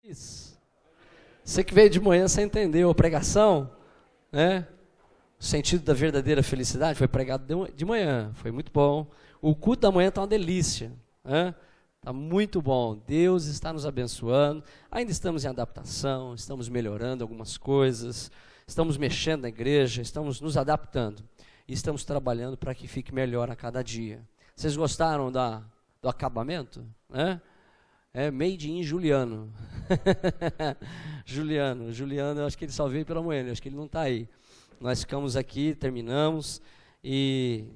Isso. Você que veio de manhã, você entendeu a pregação, né? O sentido da verdadeira felicidade foi pregado de manhã, foi muito bom. O culto da manhã está uma delícia, né? Está muito bom, Deus está nos abençoando. Ainda estamos em adaptação, estamos melhorando algumas coisas, estamos mexendo na igreja, estamos nos adaptando e estamos trabalhando para que fique melhor a cada dia. Vocês gostaram do acabamento, né? É made in Juliano. Juliano, eu acho que ele só veio pela manhã, eu acho que ele não está aí. Nós ficamos aqui, terminamos e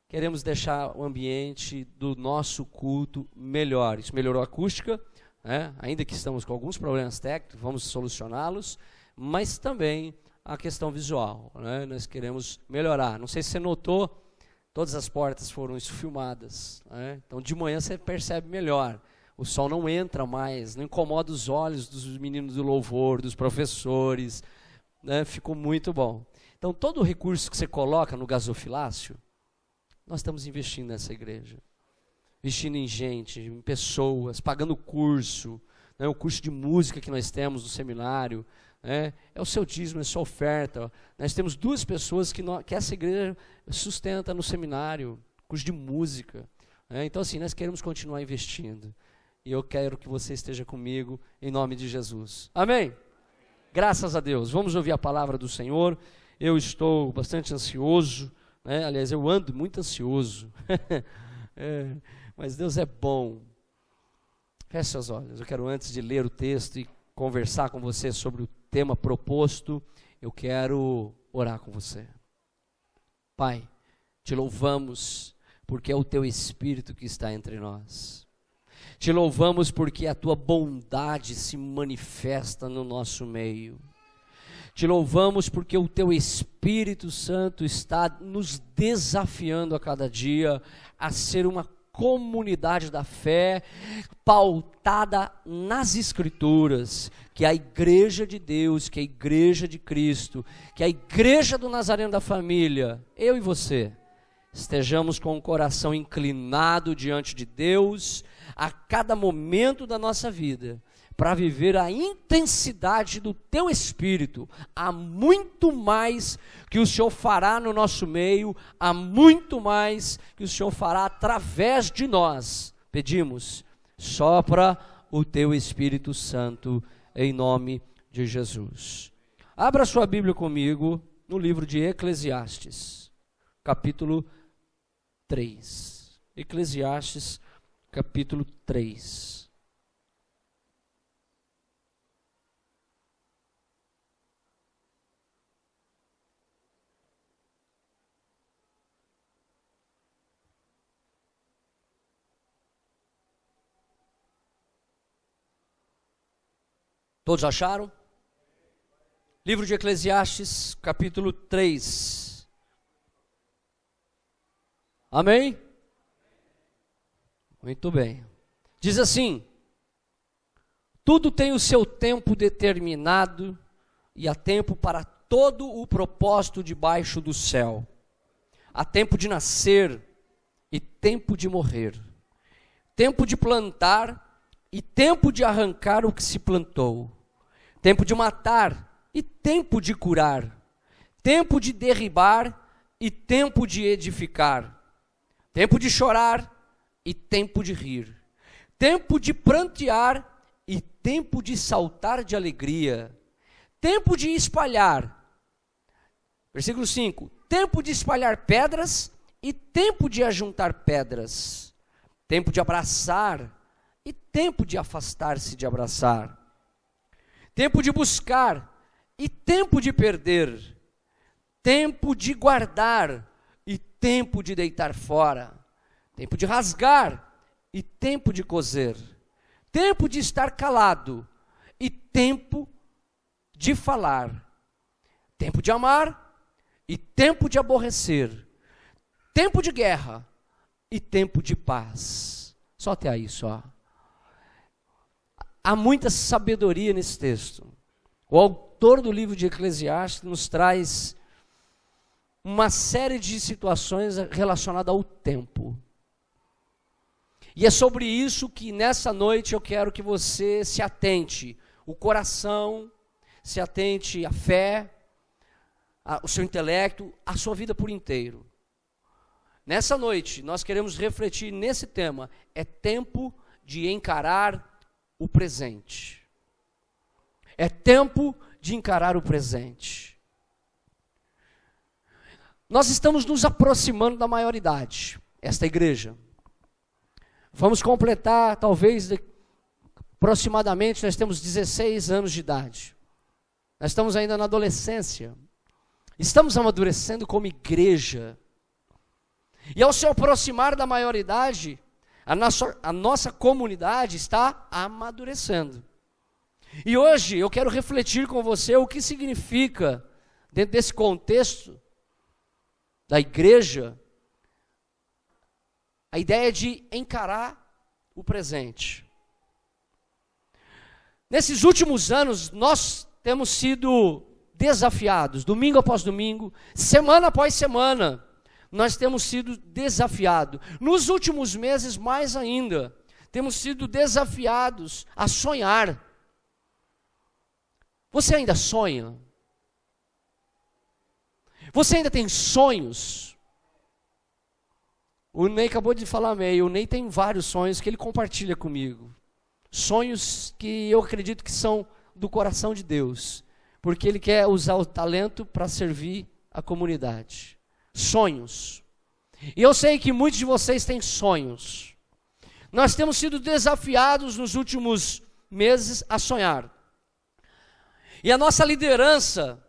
queremos deixar o ambiente do nosso culto melhor. Isso melhorou a acústica, né? Ainda que estamos com alguns problemas técnicos, vamos solucioná-los, mas também a questão visual, né? Nós queremos melhorar. Não sei se você notou, todas as portas foram filmadas, né? Então de manhã você percebe melhor. O sol não entra mais, não incomoda os olhos dos meninos do louvor, dos professores, né? Ficou muito bom. Então todo o recurso que você coloca no gasofilácio, nós estamos investindo nessa igreja, investindo em gente, em pessoas, pagando curso, né? O curso de música que nós temos no seminário, né? É o seu dízimo, é a sua oferta. Nós temos 2 pessoas que essa igreja sustenta no seminário, curso de música, né? Então assim, nós queremos continuar investindo. E eu quero que você esteja comigo em nome de Jesus. Amém? Graças a Deus. Vamos ouvir a palavra do Senhor. Eu estou bastante ansioso, né? Aliás, eu ando muito ansioso. Mas Deus é bom. Feche seus olhos. Eu quero, antes de ler o texto e conversar com você sobre o tema proposto, eu quero orar com você. Pai, te louvamos porque é o teu Espírito que está entre nós. Te louvamos porque a tua bondade se manifesta no nosso meio. Te louvamos porque o teu Espírito Santo está nos desafiando a cada dia a ser uma comunidade da fé pautada nas Escrituras, que é a igreja de Deus, que é a igreja de Cristo, que é a igreja do Nazareno da família, eu e você, estejamos com o coração inclinado diante de Deus a cada momento da nossa vida, para viver a intensidade do teu Espírito. Há muito mais que o Senhor fará no nosso meio, há muito mais que o Senhor fará através de nós. Pedimos, sopra o teu Espírito Santo em nome de Jesus. Abra sua Bíblia comigo no livro de Eclesiastes, capítulo 3. Eclesiastes, capítulo 3. Todos acharam? Livro de Eclesiastes, capítulo 3. Amém? Muito bem. Diz assim: tudo tem o seu tempo determinado e há tempo para todo o propósito debaixo do céu. Há tempo de nascer e tempo de morrer. Tempo de plantar e tempo de arrancar o que se plantou. Tempo de matar e tempo de curar. Tempo de derribar e tempo de edificar. Tempo de chorar e tempo de rir, tempo de prantear e tempo de saltar de alegria, tempo de espalhar, versículo 5, tempo de espalhar pedras e tempo de ajuntar pedras, tempo de abraçar e tempo de afastar-se de abraçar, tempo de buscar e tempo de perder, tempo de guardar e tempo de deitar fora, tempo de rasgar e tempo de coser, tempo de estar calado e tempo de falar, tempo de amar e tempo de aborrecer, tempo de guerra e tempo de paz. Só até aí só. Há muita sabedoria nesse texto. O autor do livro de Eclesiastes nos traz uma série de situações relacionadas ao tempo. E é sobre isso que nessa noite eu quero que você se atente, o coração, se atente à fé, o seu intelecto, a sua vida por inteiro. Nessa noite, nós queremos refletir nesse tema. É tempo de encarar o presente. É tempo de encarar o presente. Nós estamos nos aproximando da maioridade, esta igreja. Vamos completar, talvez, aproximadamente, nós temos 16 anos de idade. Nós estamos ainda na adolescência. Estamos amadurecendo como igreja. E ao se aproximar da maioridade, a nossa comunidade está amadurecendo. E hoje eu quero refletir com você o que significa, dentro desse contexto da igreja, a ideia de encarar o presente. Nesses últimos anos, nós temos sido desafiados, domingo após domingo, semana após semana, nós temos sido desafiados. Nos últimos meses, mais ainda, temos sido desafiados a sonhar. Você ainda sonha? Você ainda tem sonhos? O Ney acabou de falar meio. O Ney tem vários sonhos que ele compartilha comigo. Sonhos que eu acredito que são do coração de Deus, porque ele quer usar o talento para servir a comunidade. Sonhos. E eu sei que muitos de vocês têm sonhos. Nós temos sido desafiados nos últimos meses a sonhar. E a nossa liderança,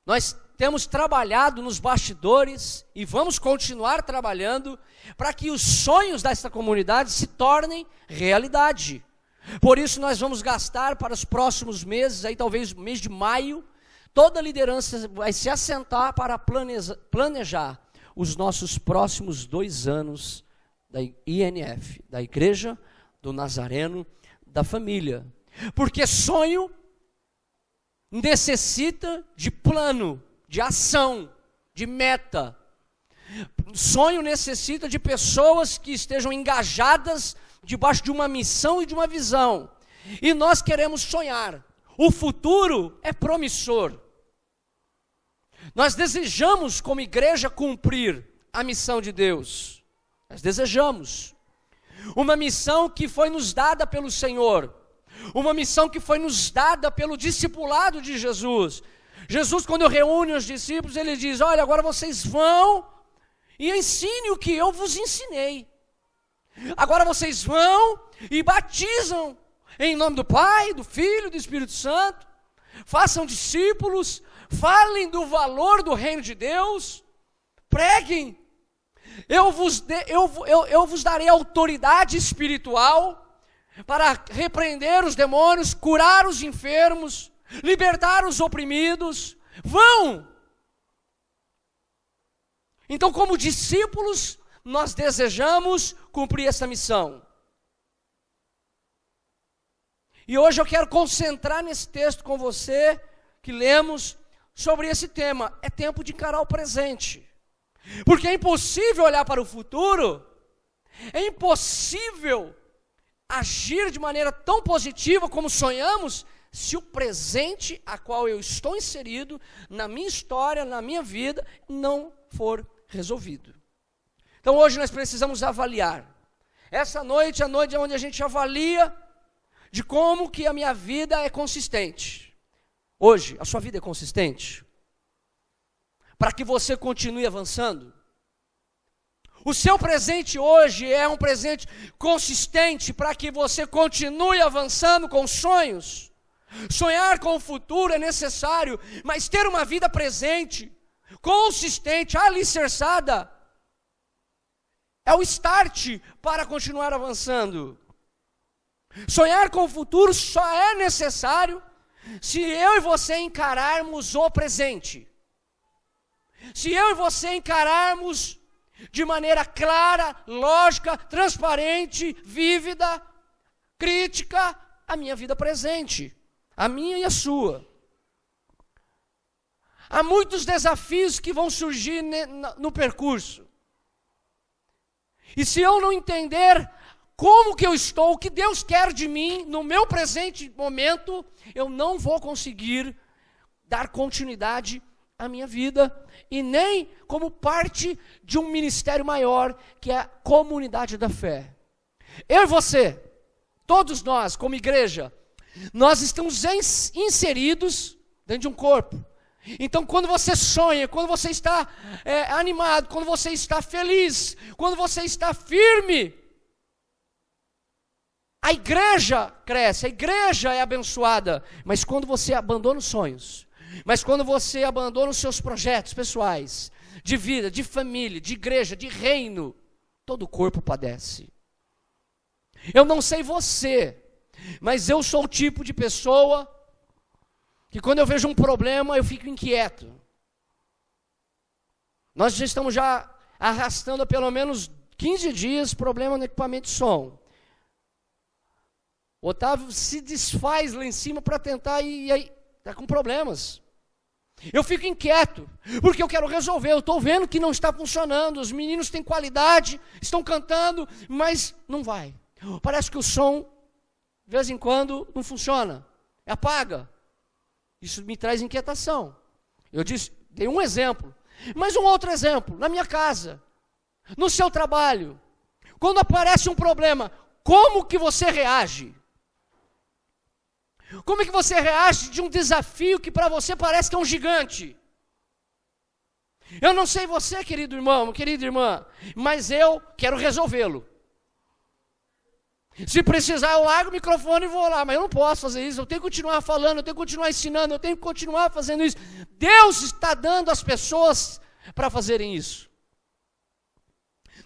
nós temos trabalhado nos bastidores e vamos continuar trabalhando para que os sonhos desta comunidade se tornem realidade. Por isso nós vamos gastar para os próximos meses, aí talvez mês de maio, toda a liderança vai se assentar para planejar os nossos próximos 2 anos da INF, da Igreja do Nazareno da Família. Porque sonho necessita de plano, de ação, de meta. Sonho necessita de pessoas que estejam engajadas debaixo de uma missão e de uma visão. E nós queremos sonhar. O futuro é promissor. Nós desejamos, como igreja, cumprir a missão de Deus. Nós desejamos. Uma missão que foi nos dada pelo Senhor. Uma missão que foi nos dada pelo discipulado de Jesus. Jesus, quando reúne os discípulos, ele diz: olha, agora vocês vão e ensinem o que eu vos ensinei. Agora vocês vão e batizam em nome do Pai, do Filho e do Espírito Santo. Façam discípulos, falem do valor do reino de Deus, preguem. Eu vos darei autoridade espiritual para repreender os demônios, curar os enfermos, libertar os oprimidos. Vão! Então, como discípulos, nós desejamos cumprir essa missão. E hoje eu quero concentrar nesse texto com você, que lemos, sobre esse tema. É tempo de encarar o presente. Porque é impossível olhar para o futuro, é impossível agir de maneira tão positiva como sonhamos, se o presente a qual eu estou inserido, na minha história, na minha vida, não for resolvido. Então hoje nós precisamos avaliar. Essa noite é a noite onde a gente avalia de como que a minha vida é consistente. Hoje, a sua vida é consistente? Para que você continue avançando? O seu presente hoje é um presente consistente para que você continue avançando com sonhos? Sonhar com o futuro é necessário, mas ter uma vida presente, consistente, alicerçada, é o start para continuar avançando. Sonhar com o futuro só é necessário se eu e você encararmos o presente. Se eu e você encararmos de maneira clara, lógica, transparente, vívida, crítica, a minha vida presente, a minha e a sua. Há muitos desafios que vão surgir no percurso. E se eu não entender como que eu estou, o que Deus quer de mim no meu presente momento, eu não vou conseguir dar continuidade à minha vida, e nem como parte de um ministério maior, que é a comunidade da fé. Eu e você, todos nós, como igreja, nós estamos inseridos dentro de um corpo. Então, quando você sonha, quando você está animado, quando você está feliz, quando você está firme, a igreja cresce, a igreja é abençoada. Mas quando você abandona os sonhos, mas quando você abandona os seus projetos pessoais, de vida, de família, de igreja, de reino, todo o corpo padece. Eu não sei você, mas eu sou o tipo de pessoa que quando eu vejo um problema, eu fico inquieto. Nós já estamos arrastando há pelo menos 15 dias problema no equipamento de som. O Otávio se desfaz lá em cima para tentar e aí está com problemas. Eu fico inquieto, porque eu quero resolver. Eu estou vendo que não está funcionando. Os meninos têm qualidade, estão cantando, mas não vai. Parece que o som, de vez em quando, não funciona. Apaga. Isso me traz inquietação. Eu dei um exemplo. Mas um outro exemplo, na minha casa, no seu trabalho. Quando aparece um problema, como que você reage? Como é que você reage de um desafio que para você parece que é um gigante? Eu não sei você, querido irmão, querida irmã, mas eu quero resolvê-lo. Se precisar, eu largo o microfone e vou lá, mas eu não posso fazer isso, eu tenho que continuar falando, eu tenho que continuar ensinando, eu tenho que continuar fazendo isso. Deus está dando às pessoas para fazerem isso.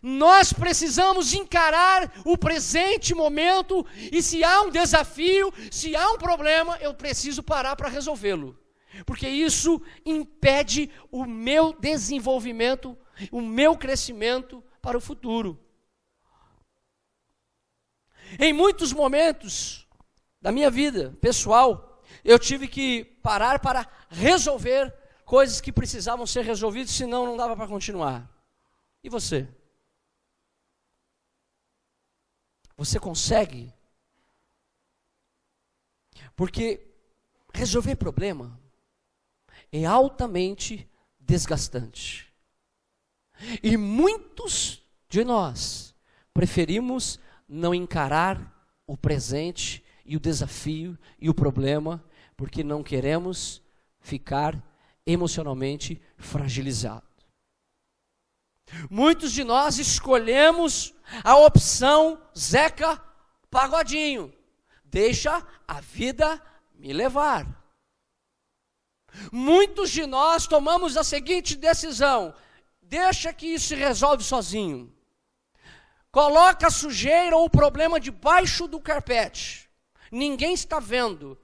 Nós precisamos encarar o presente momento, e se há um desafio, se há um problema, eu preciso parar para resolvê-lo. Porque isso impede o meu desenvolvimento, o meu crescimento para o futuro. Em muitos momentos da minha vida pessoal, eu tive que parar para resolver coisas que precisavam ser resolvidas, senão não dava para continuar. E você? Você consegue? Porque resolver problema é altamente desgastante. E muitos de nós preferimos não encarar o presente e o desafio e o problema, porque não queremos ficar emocionalmente fragilizados. Muitos de nós escolhemos a opção Zeca Pagodinho. Deixa a vida me levar. Muitos de nós tomamos a seguinte decisão: deixa que isso se resolve sozinho. Coloca a sujeira ou o problema debaixo do carpete. Ninguém está vendo.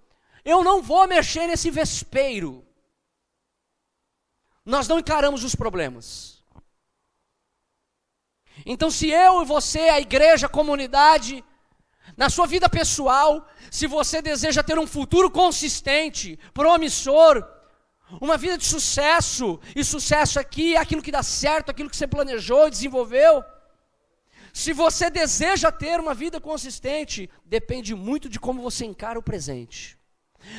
Eu não vou mexer nesse vespeiro. Nós não encaramos os problemas. Então, se eu e você, a igreja, a comunidade, na sua vida pessoal, se você deseja ter um futuro consistente, promissor, uma vida de sucesso, e sucesso aqui é aquilo que dá certo, aquilo que você planejou e desenvolveu. Se você deseja ter uma vida consistente, depende muito de como você encara o presente.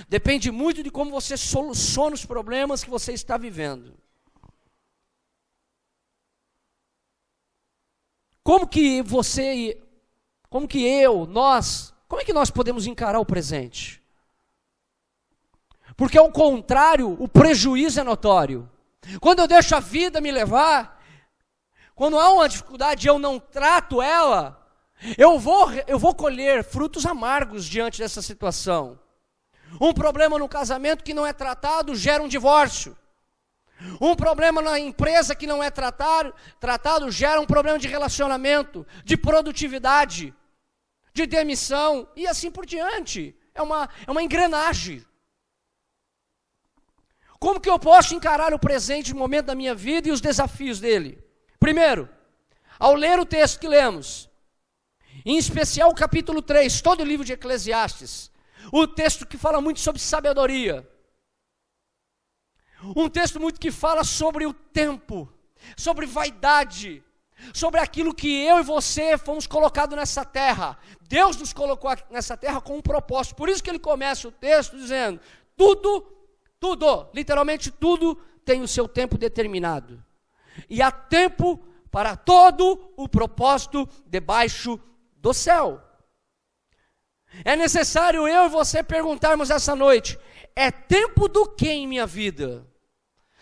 Depende muito de como você soluciona os problemas que você está vivendo. Como que é que nós podemos encarar o presente? Porque ao contrário, o prejuízo é notório. Quando eu deixo a vida me levar, quando há uma dificuldade e eu não trato ela, eu vou colher frutos amargos diante dessa situação. Um problema no casamento que não é tratado gera um divórcio. Um problema na empresa que não é tratado gera um problema de relacionamento, de produtividade, de demissão e assim por diante. É uma engrenagem. Como que eu posso encarar o presente momento da minha vida e os desafios dele? Primeiro, ao ler o texto que lemos, em especial o capítulo 3, todo o livro de Eclesiastes, o texto que fala muito sobre sabedoria, um texto muito que fala sobre o tempo, sobre vaidade, sobre aquilo que eu e você fomos colocados nessa terra. Deus nos colocou nessa terra com um propósito. Por isso que ele começa o texto dizendo: tudo, literalmente tudo tem o seu tempo determinado. E há tempo para todo o propósito debaixo do céu. É necessário eu e você perguntarmos essa noite: é tempo do que em minha vida?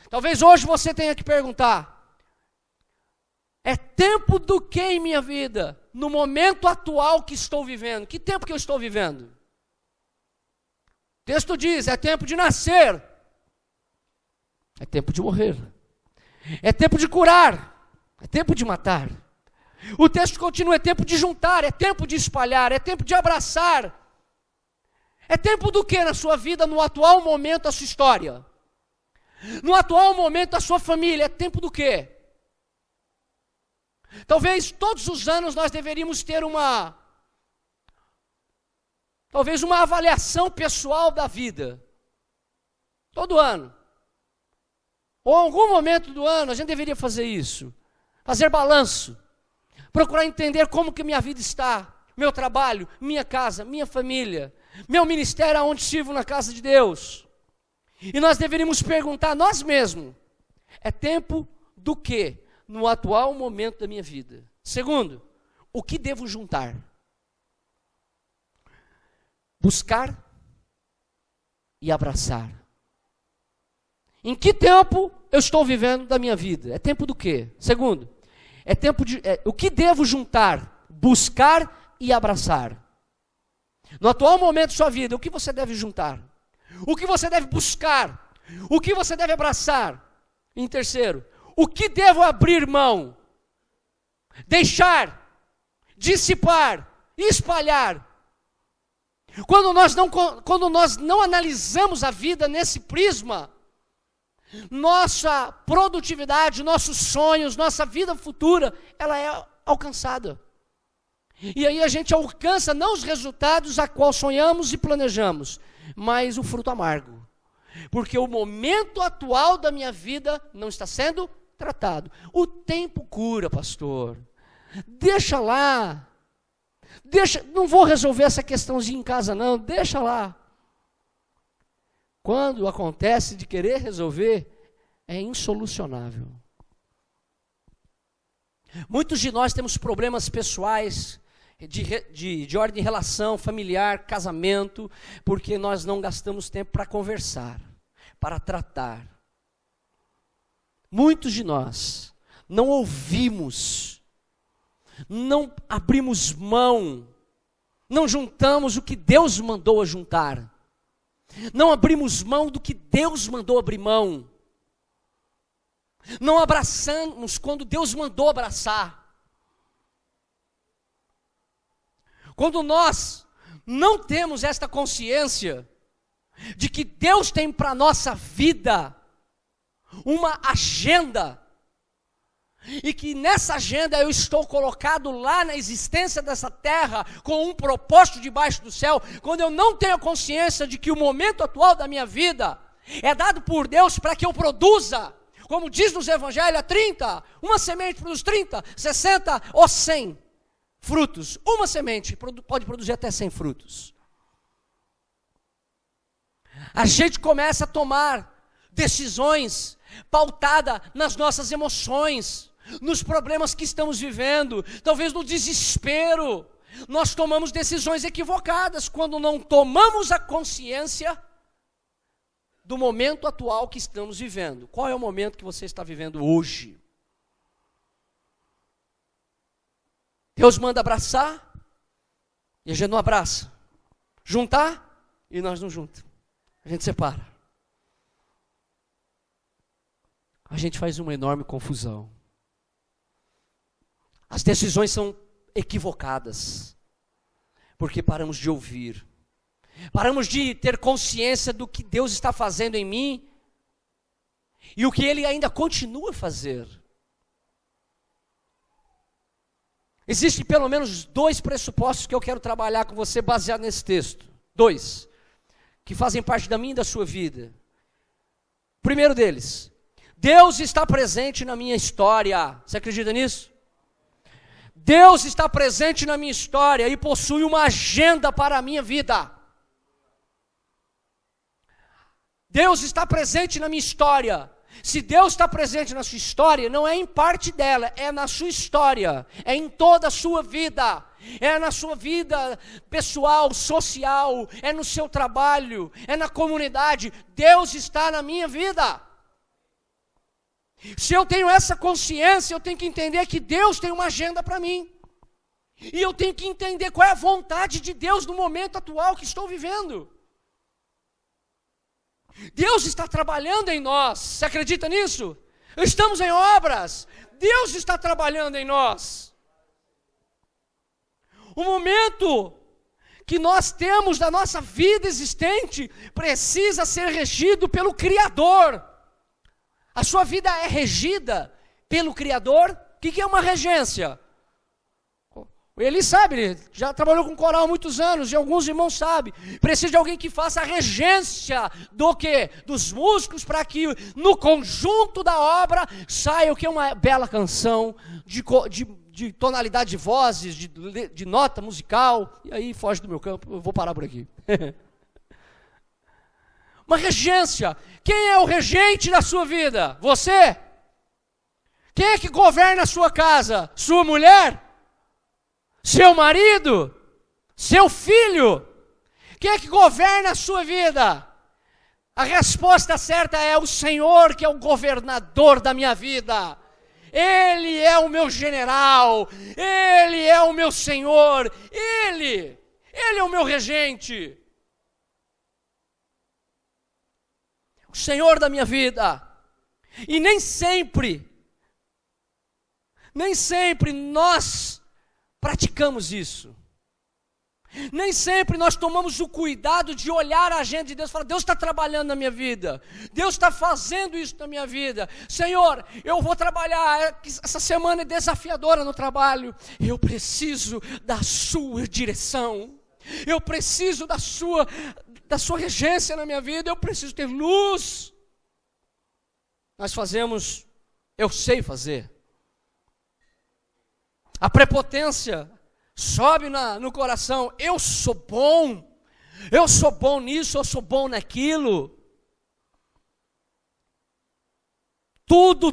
Talvez hoje você tenha que perguntar: é tempo do que em minha vida? No momento atual que estou vivendo. Que tempo que eu estou vivendo? O texto diz: é tempo de nascer. É tempo de morrer. É tempo de curar. É tempo de matar. O texto continua: é tempo de juntar, é tempo de espalhar, é tempo de abraçar. É tempo do que na sua vida, no atual momento da sua história? No atual momento da sua família, é tempo do quê? Talvez todos os anos nós deveríamos ter uma avaliação pessoal da vida. Todo ano. Ou em algum momento do ano a gente deveria fazer isso. Fazer balanço. Procurar entender como que minha vida está. Meu trabalho, minha casa, minha família. Meu ministério aonde sirvo na casa de Deus. E nós deveríamos perguntar a nós mesmos: é tempo do quê? No atual momento da minha vida. Segundo, o que devo juntar? Buscar e abraçar. Em que tempo eu estou vivendo da minha vida? É tempo do quê? Segundo, é tempo de o que devo juntar, buscar e abraçar. No atual momento da sua vida, o que você deve juntar? O que você deve buscar? O que você deve abraçar? Em terceiro, o que devo abrir mão? Deixar, dissipar, espalhar. Quando nós não analisamos a vida nesse prisma, nossa produtividade, nossos sonhos, nossa vida futura, ela é alcançada. E aí a gente alcança não os resultados a qual sonhamos e planejamos, mas o fruto amargo. Porque o momento atual da minha vida não está sendo tratado. O tempo cura, pastor. Deixa lá. Não vou resolver essa questãozinha em casa não, deixa lá. Quando acontece de querer resolver, é insolucionável. Muitos de nós temos problemas pessoais, de ordem de relação, familiar, casamento, porque nós não gastamos tempo para conversar, para tratar. Muitos de nós não ouvimos, não abrimos mão, não juntamos o que Deus mandou a juntar, não abrimos mão do que Deus mandou abrir mão, não abraçamos quando Deus mandou abraçar. Quando nós não temos esta consciência de que Deus tem para a nossa vida uma agenda, e que nessa agenda eu estou colocado lá na existência dessa terra com um propósito debaixo do céu, quando eu não tenho a consciência de que o momento atual da minha vida é dado por Deus para que eu produza, como diz nos evangelhos, 30, uma semente produz 30, 60 ou 100 frutos. Uma semente pode produzir até 100 frutos. A gente começa a tomar decisões pautadas nas nossas emoções, nos problemas que estamos vivendo, talvez no desespero. Nós tomamos decisões equivocadas quando não tomamos a consciência do momento atual que estamos vivendo. Qual é o momento que você está vivendo hoje? Deus manda abraçar e a gente não abraça. Juntar e nós não juntamos. A gente separa. A gente faz uma enorme confusão. As decisões são equivocadas, porque paramos de ouvir. Paramos de ter consciência do que Deus está fazendo em mim e o que Ele ainda continua a fazer. Existem pelo menos 2 pressupostos que eu quero trabalhar com você baseado nesse texto. 2, que fazem parte da minha e da sua vida. O primeiro deles: Deus está presente na minha história. Você acredita nisso? Deus está presente na minha história e possui uma agenda para a minha vida. Deus está presente na minha história. Se Deus está presente na sua história, não é em parte dela, é na sua história, é em toda a sua vida, é na sua vida pessoal, social, é no seu trabalho, é na comunidade. Deus está na minha vida. Se eu tenho essa consciência, eu tenho que entender que Deus tem uma agenda para mim. E eu tenho que entender qual é a vontade de Deus no momento atual que estou vivendo. Deus está trabalhando em nós, você acredita nisso? Estamos em obras, Deus está trabalhando em nós. O momento que nós temos da nossa vida existente precisa ser regido pelo Criador. A sua vida é regida pelo Criador? O que é uma regência? Ele sabe, ele já trabalhou com coral há muitos anos, e alguns irmãos sabem. Precisa de alguém que faça a regência do quê? Dos músicos, para que no conjunto da obra saia o que? Uma bela canção, de tonalidade de vozes, de nota musical. E aí foge do meu campo, eu vou parar por aqui. Uma regência. Quem é o regente da sua vida? Você? Quem é que governa a sua casa? Sua mulher? Seu marido? Seu filho? Quem é que governa a sua vida? A resposta certa é o Senhor, que é o governador da minha vida. Ele é o meu general, Ele é o meu Senhor, Ele é o meu regente. O Senhor da minha vida. E nem sempre nós praticamos isso. Nem sempre nós tomamos o cuidado de olhar a agenda de Deus e falar: Deus está trabalhando na minha vida, Deus está fazendo isso na minha vida. Senhor, eu vou trabalhar, essa semana é desafiadora no trabalho, eu preciso da sua direção, eu preciso da sua regência na minha vida, eu preciso ter luz. Nós fazemos, eu sei fazer. A prepotência sobe no coração. Eu sou bom nisso, eu sou bom naquilo. Tudo,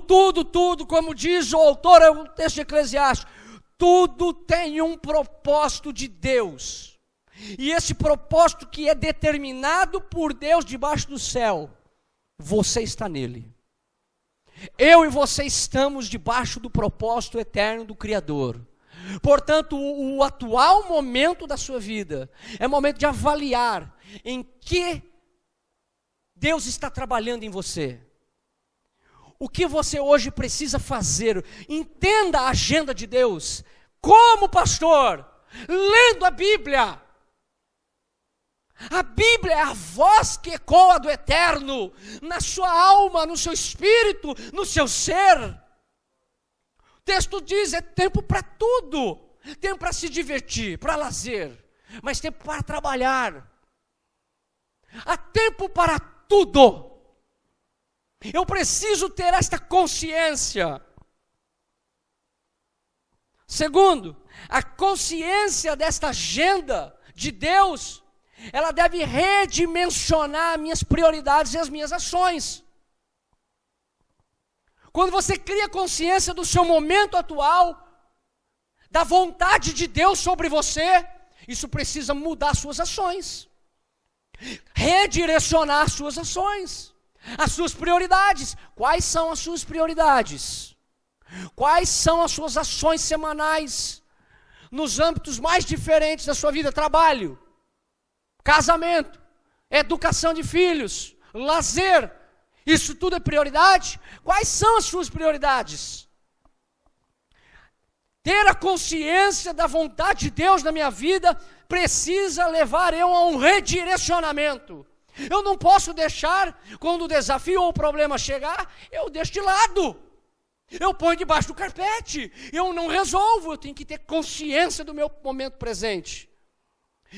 como diz o autor, é um texto de Eclesiastes, tudo tem um propósito de Deus. E esse propósito que é determinado por Deus debaixo do céu, você está nele. Eu e você estamos debaixo do propósito eterno do Criador. Portanto, o atual momento da sua vida é momento de avaliar em que Deus está trabalhando em você. O que você hoje precisa fazer? Entenda a agenda de Deus. Como pastor? Lendo a Bíblia. A Bíblia é a voz que ecoa do eterno, na sua alma, no seu espírito, no seu ser. O texto diz, é tempo para tudo. Tempo para se divertir, para lazer, mas tempo para trabalhar. Há tempo para tudo. Eu preciso ter esta consciência. Segundo, a consciência desta agenda de Deus, ela deve redimensionar minhas prioridades e as minhas ações. Quando você cria consciência do seu momento atual, da vontade de Deus sobre você, isso precisa mudar suas ações. Redirecionar suas ações, as suas prioridades. Quais são as suas prioridades? Quais são as suas ações semanais, nos âmbitos mais diferentes da sua vida? Trabalho, casamento, educação de filhos, lazer, isso tudo é prioridade? Quais são as suas prioridades? Ter a consciência da vontade de Deus na minha vida precisa levar eu a um redirecionamento. Eu não posso deixar, quando o desafio ou o problema chegar, eu deixo de lado. Eu ponho debaixo do carpete, eu não resolvo, eu tenho que ter consciência do meu momento presente.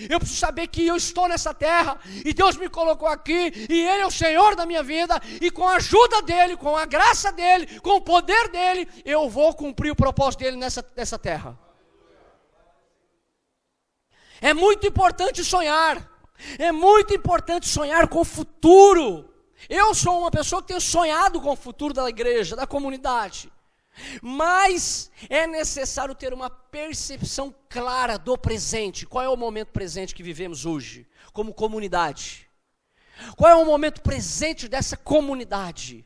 Eu preciso saber que eu estou nessa terra, e Deus me colocou aqui, e Ele é o Senhor da minha vida, e com a ajuda dEle, com a graça dEle, com o poder dEle, eu vou cumprir o propósito dEle nessa terra. É muito importante sonhar. É muito importante sonhar com o futuro. Eu sou uma pessoa que tenho sonhado com o futuro da igreja, da comunidade. Mas é necessário ter uma percepção clara do presente. Qual é o momento presente que vivemos hoje, como comunidade? Qual é o momento presente dessa comunidade?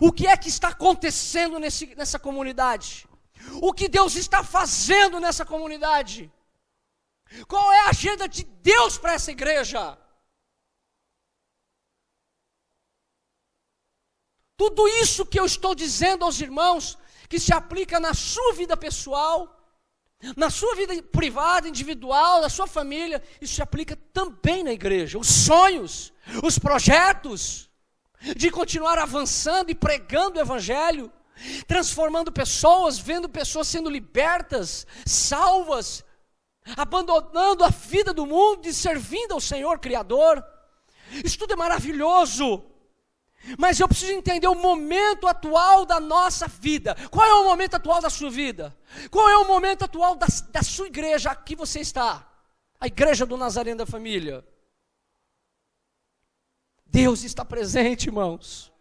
O que é que está acontecendo nessa comunidade? O que Deus está fazendo nessa comunidade? Qual é a agenda de Deus para essa igreja? Tudo isso que eu estou dizendo aos irmãos, que se aplica na sua vida pessoal, na sua vida privada, individual, na sua família, isso se aplica também na igreja. Os sonhos, os projetos de continuar avançando e pregando o evangelho, transformando pessoas, vendo pessoas sendo libertas, salvas, abandonando a vida do mundo e servindo ao Senhor Criador. Isso tudo é maravilhoso. Mas eu preciso entender o momento atual da nossa vida. Qual é o momento atual da sua vida? Qual é o momento atual da sua igreja? Aqui você está, a igreja do Nazareno da Família. Deus está presente, irmãos.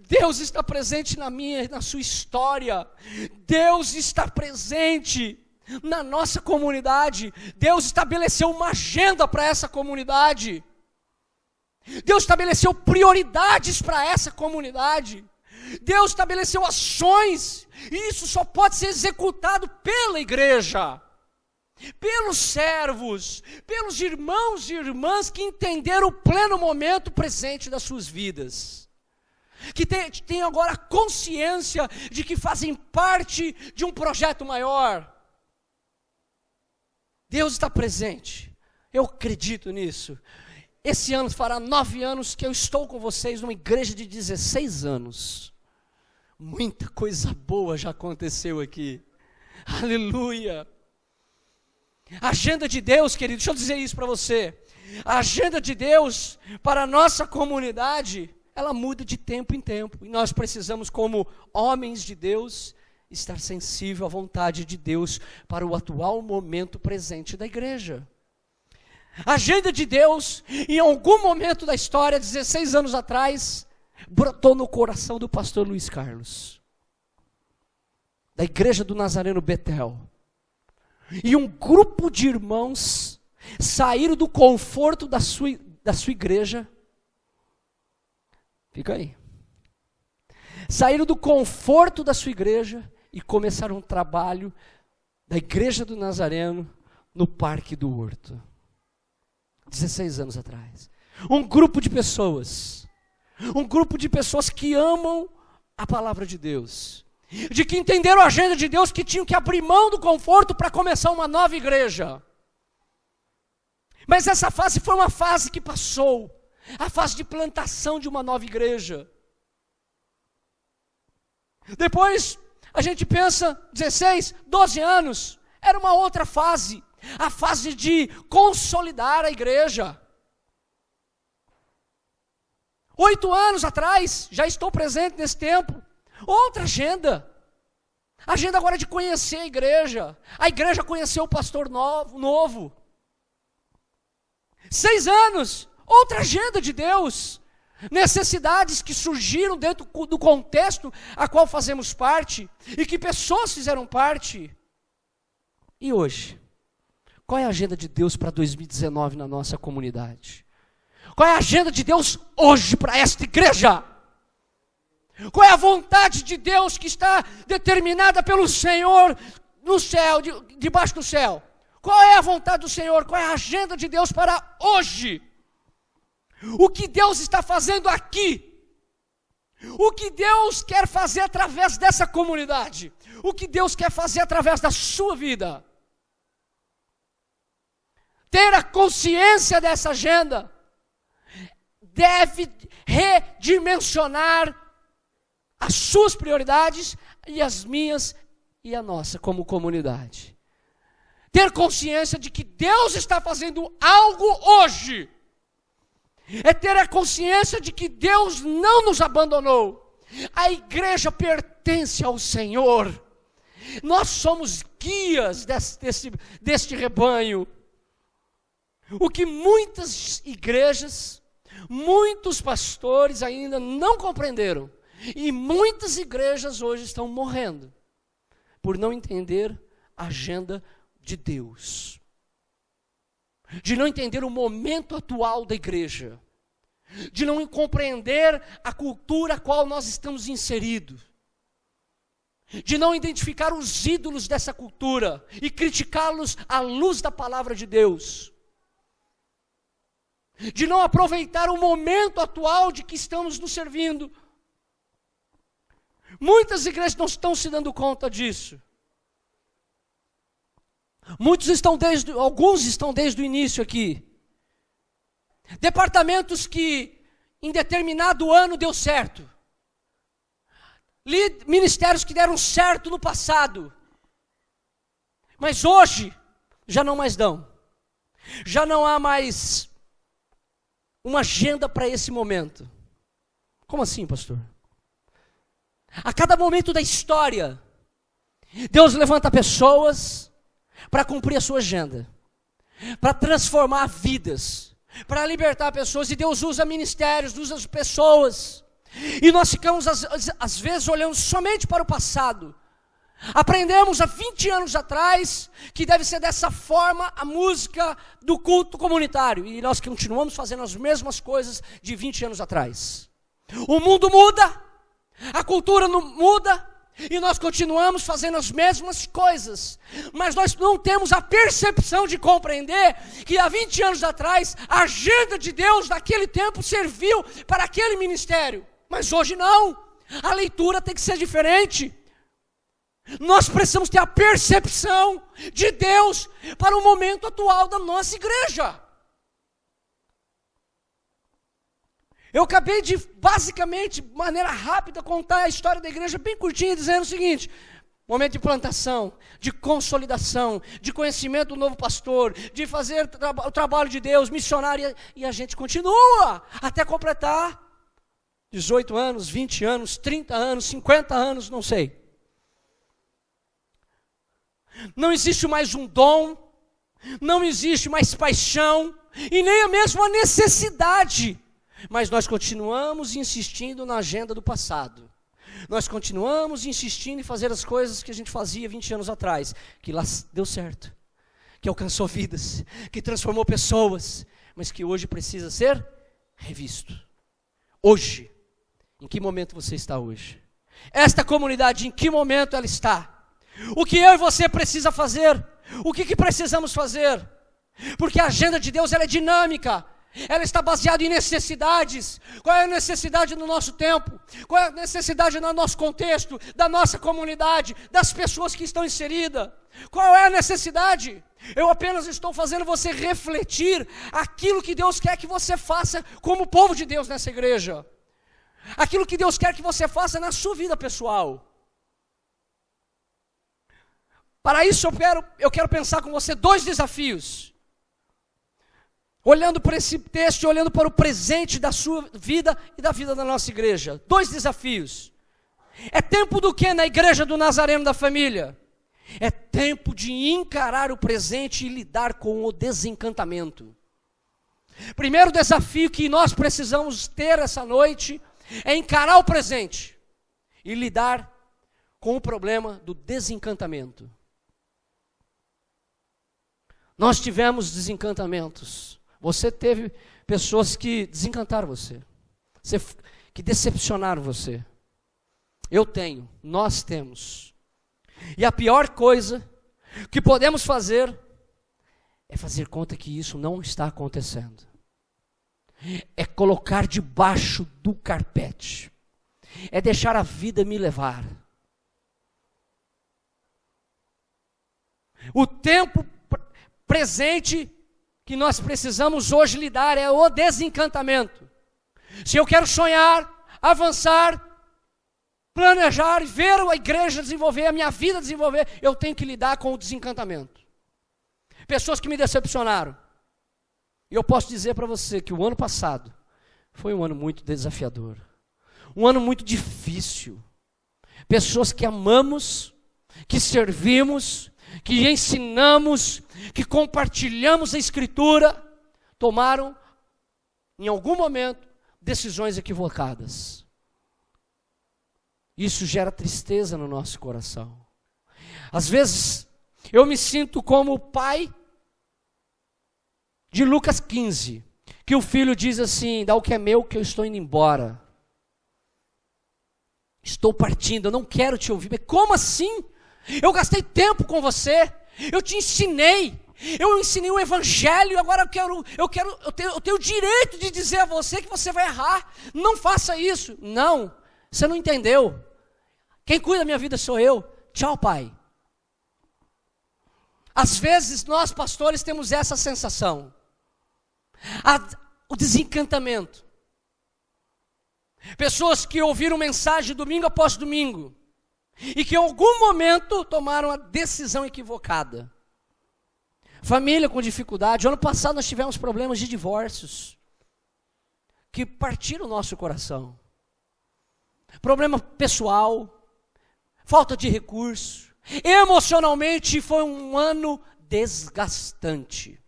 Deus está presente na minha e na sua história. Deus está presente na nossa comunidade. Deus estabeleceu uma agenda para essa comunidade. Deus estabeleceu prioridades para essa comunidade. Deus estabeleceu ações. E isso só pode ser executado pela igreja, pelos servos, pelos irmãos e irmãs que entenderam o pleno momento presente das suas vidas, que tem agora a consciência de que fazem parte de um projeto maior. Deus está presente. Eu acredito nisso. Esse ano fará 9 anos que eu estou com vocês numa igreja de 16 anos. Muita coisa boa já aconteceu aqui. Aleluia. A agenda de Deus, querido, deixa eu dizer isso para você. A agenda de Deus para a nossa comunidade, ela muda de tempo em tempo. E nós precisamos, como homens de Deus, estar sensível à vontade de Deus para o atual momento presente da igreja. A agenda de Deus, em algum momento da história, 16 anos atrás, brotou no coração do pastor Luiz Carlos, da igreja do Nazareno Betel. E um grupo de irmãos saíram do conforto da sua igreja. Fica aí. Saíram do conforto da sua igreja e começaram um trabalho da igreja do Nazareno no Parque do Horto. 16 anos atrás. Um grupo de pessoas que amam a palavra de Deus, de que entenderam a agenda de Deus, que tinham que abrir mão do conforto para começar uma nova igreja. Mas essa fase foi uma fase que passou, a fase de plantação de uma nova igreja. Depois a gente pensa, 16, 12 anos, era uma outra fase. A fase de consolidar a igreja. 8 anos atrás, já estou presente nesse tempo. Outra agenda. A agenda agora é de conhecer a igreja. A igreja conheceu o pastor novo. 6 anos, outra agenda de Deus. Necessidades que surgiram dentro do contexto a qual fazemos parte e que pessoas fizeram parte. E hoje? Qual é a agenda de Deus para 2019 na nossa comunidade? Qual é a agenda de Deus hoje para esta igreja? Qual é a vontade de Deus que está determinada pelo Senhor no céu, debaixo do céu? Qual é a vontade do Senhor? Qual é a agenda de Deus para hoje? O que Deus está fazendo aqui? O que Deus quer fazer através dessa comunidade? O que Deus quer fazer através da sua vida? Ter a consciência dessa agenda deve redimensionar as suas prioridades e as minhas e a nossa como comunidade. Ter consciência de que Deus está fazendo algo hoje. É ter a consciência de que Deus não nos abandonou. A igreja pertence ao Senhor. Nós somos guias deste rebanho. O que muitas igrejas, muitos pastores ainda não compreenderam. E muitas igrejas hoje estão morrendo por não entender a agenda de Deus. De não entender o momento atual da igreja. De não compreender a cultura a qual nós estamos inseridos. De não identificar os ídolos dessa cultura e criticá-los à luz da palavra de Deus. De não aproveitar o momento atual de que estamos nos servindo. Muitas igrejas não estão se dando conta disso. Alguns estão desde o início aqui. Departamentos que em determinado ano deu certo. Ministérios que deram certo no passado. Mas hoje já não mais dão. Já não há mais uma agenda para esse momento. Como assim, pastor? A cada momento da história, Deus levanta pessoas para cumprir a sua agenda, para transformar vidas, para libertar pessoas, e Deus usa ministérios, usa pessoas, e nós ficamos às vezes olhando somente para o passado. Aprendemos há 20 anos atrás que deve ser dessa forma a música do culto comunitário, e nós continuamos fazendo as mesmas coisas de 20 anos atrás. O mundo muda, a cultura não muda, e nós continuamos fazendo as mesmas coisas, mas nós não temos a percepção de compreender que há 20 anos atrás, a agenda de Deus naquele tempo serviu para aquele ministério, mas hoje não, a leitura tem que ser diferente. Nós precisamos ter a percepção de Deus para o momento atual da nossa igreja. Eu acabei de, basicamente, de maneira rápida, contar a história da igreja bem curtinha, dizendo o seguinte: momento de plantação, de consolidação, de conhecimento do novo pastor, de fazer o trabalho de Deus, missionário, e a gente continua até completar 18 anos, 20 anos, 30 anos, 50 anos, não sei. Não existe mais um dom, não existe mais paixão, e nem a mesma necessidade. Mas nós continuamos insistindo na agenda do passado. Nós continuamos insistindo em fazer as coisas que a gente fazia 20 anos atrás, que lá deu certo, que alcançou vidas, que transformou pessoas, mas que hoje precisa ser revisto. Hoje, em que momento você está hoje? Esta comunidade, em que momento ela está? O que eu e você precisa fazer? O que precisamos fazer? Porque a agenda de Deus ela é dinâmica. Ela está baseada em necessidades. Qual é a necessidade no nosso tempo? Qual é a necessidade no nosso contexto, da nossa comunidade, das pessoas que estão inseridas? Qual é a necessidade? Eu apenas estou fazendo você refletir aquilo que Deus quer que você faça como povo de Deus nessa igreja. Aquilo que Deus quer que você faça na sua vida pessoal. Para isso eu quero pensar com você 2 desafios. Olhando para esse texto e olhando para o presente da sua vida e da vida da nossa igreja. 2 desafios. É tempo do que na igreja do Nazareno da família? É tempo de encarar o presente e lidar com o desencantamento. Primeiro desafio que nós precisamos ter essa noite é encarar o presente e lidar com o problema do desencantamento. Nós tivemos desencantamentos. Você teve pessoas que desencantaram você, que decepcionaram você. Eu tenho, nós temos. E a pior coisa que podemos fazer é fazer conta que isso não está acontecendo. É colocar debaixo do carpete. É deixar a vida me levar. O tempo presente que nós precisamos hoje lidar é o desencantamento. Se eu quero sonhar, avançar, planejar, ver a igreja desenvolver, a minha vida desenvolver, eu tenho que lidar com o desencantamento. Pessoas que me decepcionaram. E eu posso dizer para você que o ano passado foi um ano muito desafiador. Um ano muito difícil. Pessoas que amamos, que servimos, que ensinamos, que compartilhamos a Escritura, tomaram, em algum momento, decisões equivocadas. Isso gera tristeza no nosso coração. Às vezes, eu me sinto como o pai de Lucas 15, que o filho diz assim: dá o que é meu, que eu estou indo embora. Estou partindo, eu não quero te ouvir. Mas como assim? Eu gastei tempo com você, eu te ensinei, eu ensinei o evangelho, agora eu tenho o direito de dizer a você que você vai errar. Não faça isso. Não, você não entendeu. Quem cuida da minha vida sou eu. Tchau, pai. Às vezes nós pastores temos essa sensação. O desencantamento. Pessoas que ouviram mensagem domingo após domingo e que em algum momento tomaram a decisão equivocada. Família com dificuldade. Ano passado nós tivemos problemas de divórcios que partiram o nosso coração. Problema pessoal, falta de recurso. Emocionalmente foi um ano desgastante.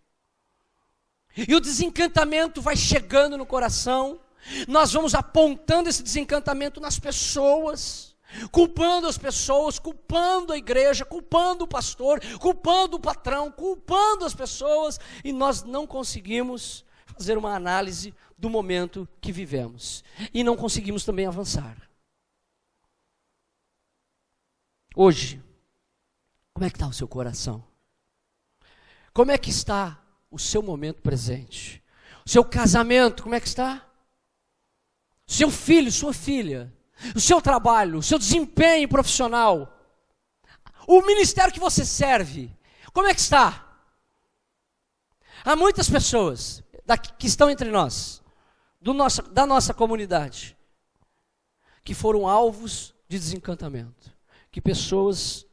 E o desencantamento vai chegando no coração. Nós vamos apontando esse desencantamento nas pessoas, culpando as pessoas, culpando a igreja, culpando o pastor, culpando o patrão, culpando as pessoas, e nós não conseguimos fazer uma análise do momento que vivemos. E não conseguimos também avançar. Hoje, como é que está o seu coração? Como é que está o seu momento presente? O seu casamento, como é que está? Seu filho, sua filha, o seu trabalho, o seu desempenho profissional, o ministério que você serve, como é que está? Há muitas pessoas que estão entre nós, da nossa comunidade, que foram alvos de desencantamento, que pessoas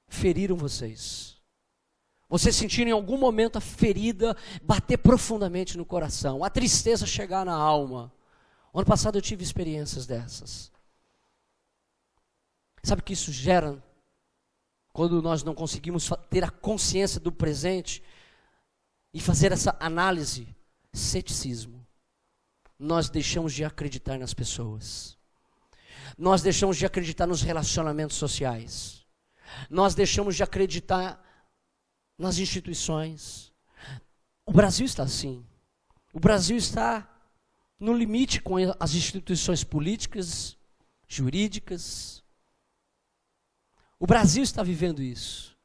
feriram vocês. Vocês sentiram em algum momento a ferida bater profundamente no coração, a tristeza chegar na alma. Ano passado eu tive experiências dessas. Sabe o que isso gera? Quando nós não conseguimos ter a consciência do presente e fazer essa análise, ceticismo. Nós deixamos de acreditar nas pessoas. Nós deixamos de acreditar nos relacionamentos sociais. Nós deixamos de acreditar nas instituições. O Brasil está assim. O Brasil está no limite com as instituições políticas, jurídicas. O Brasil está vivendo isso.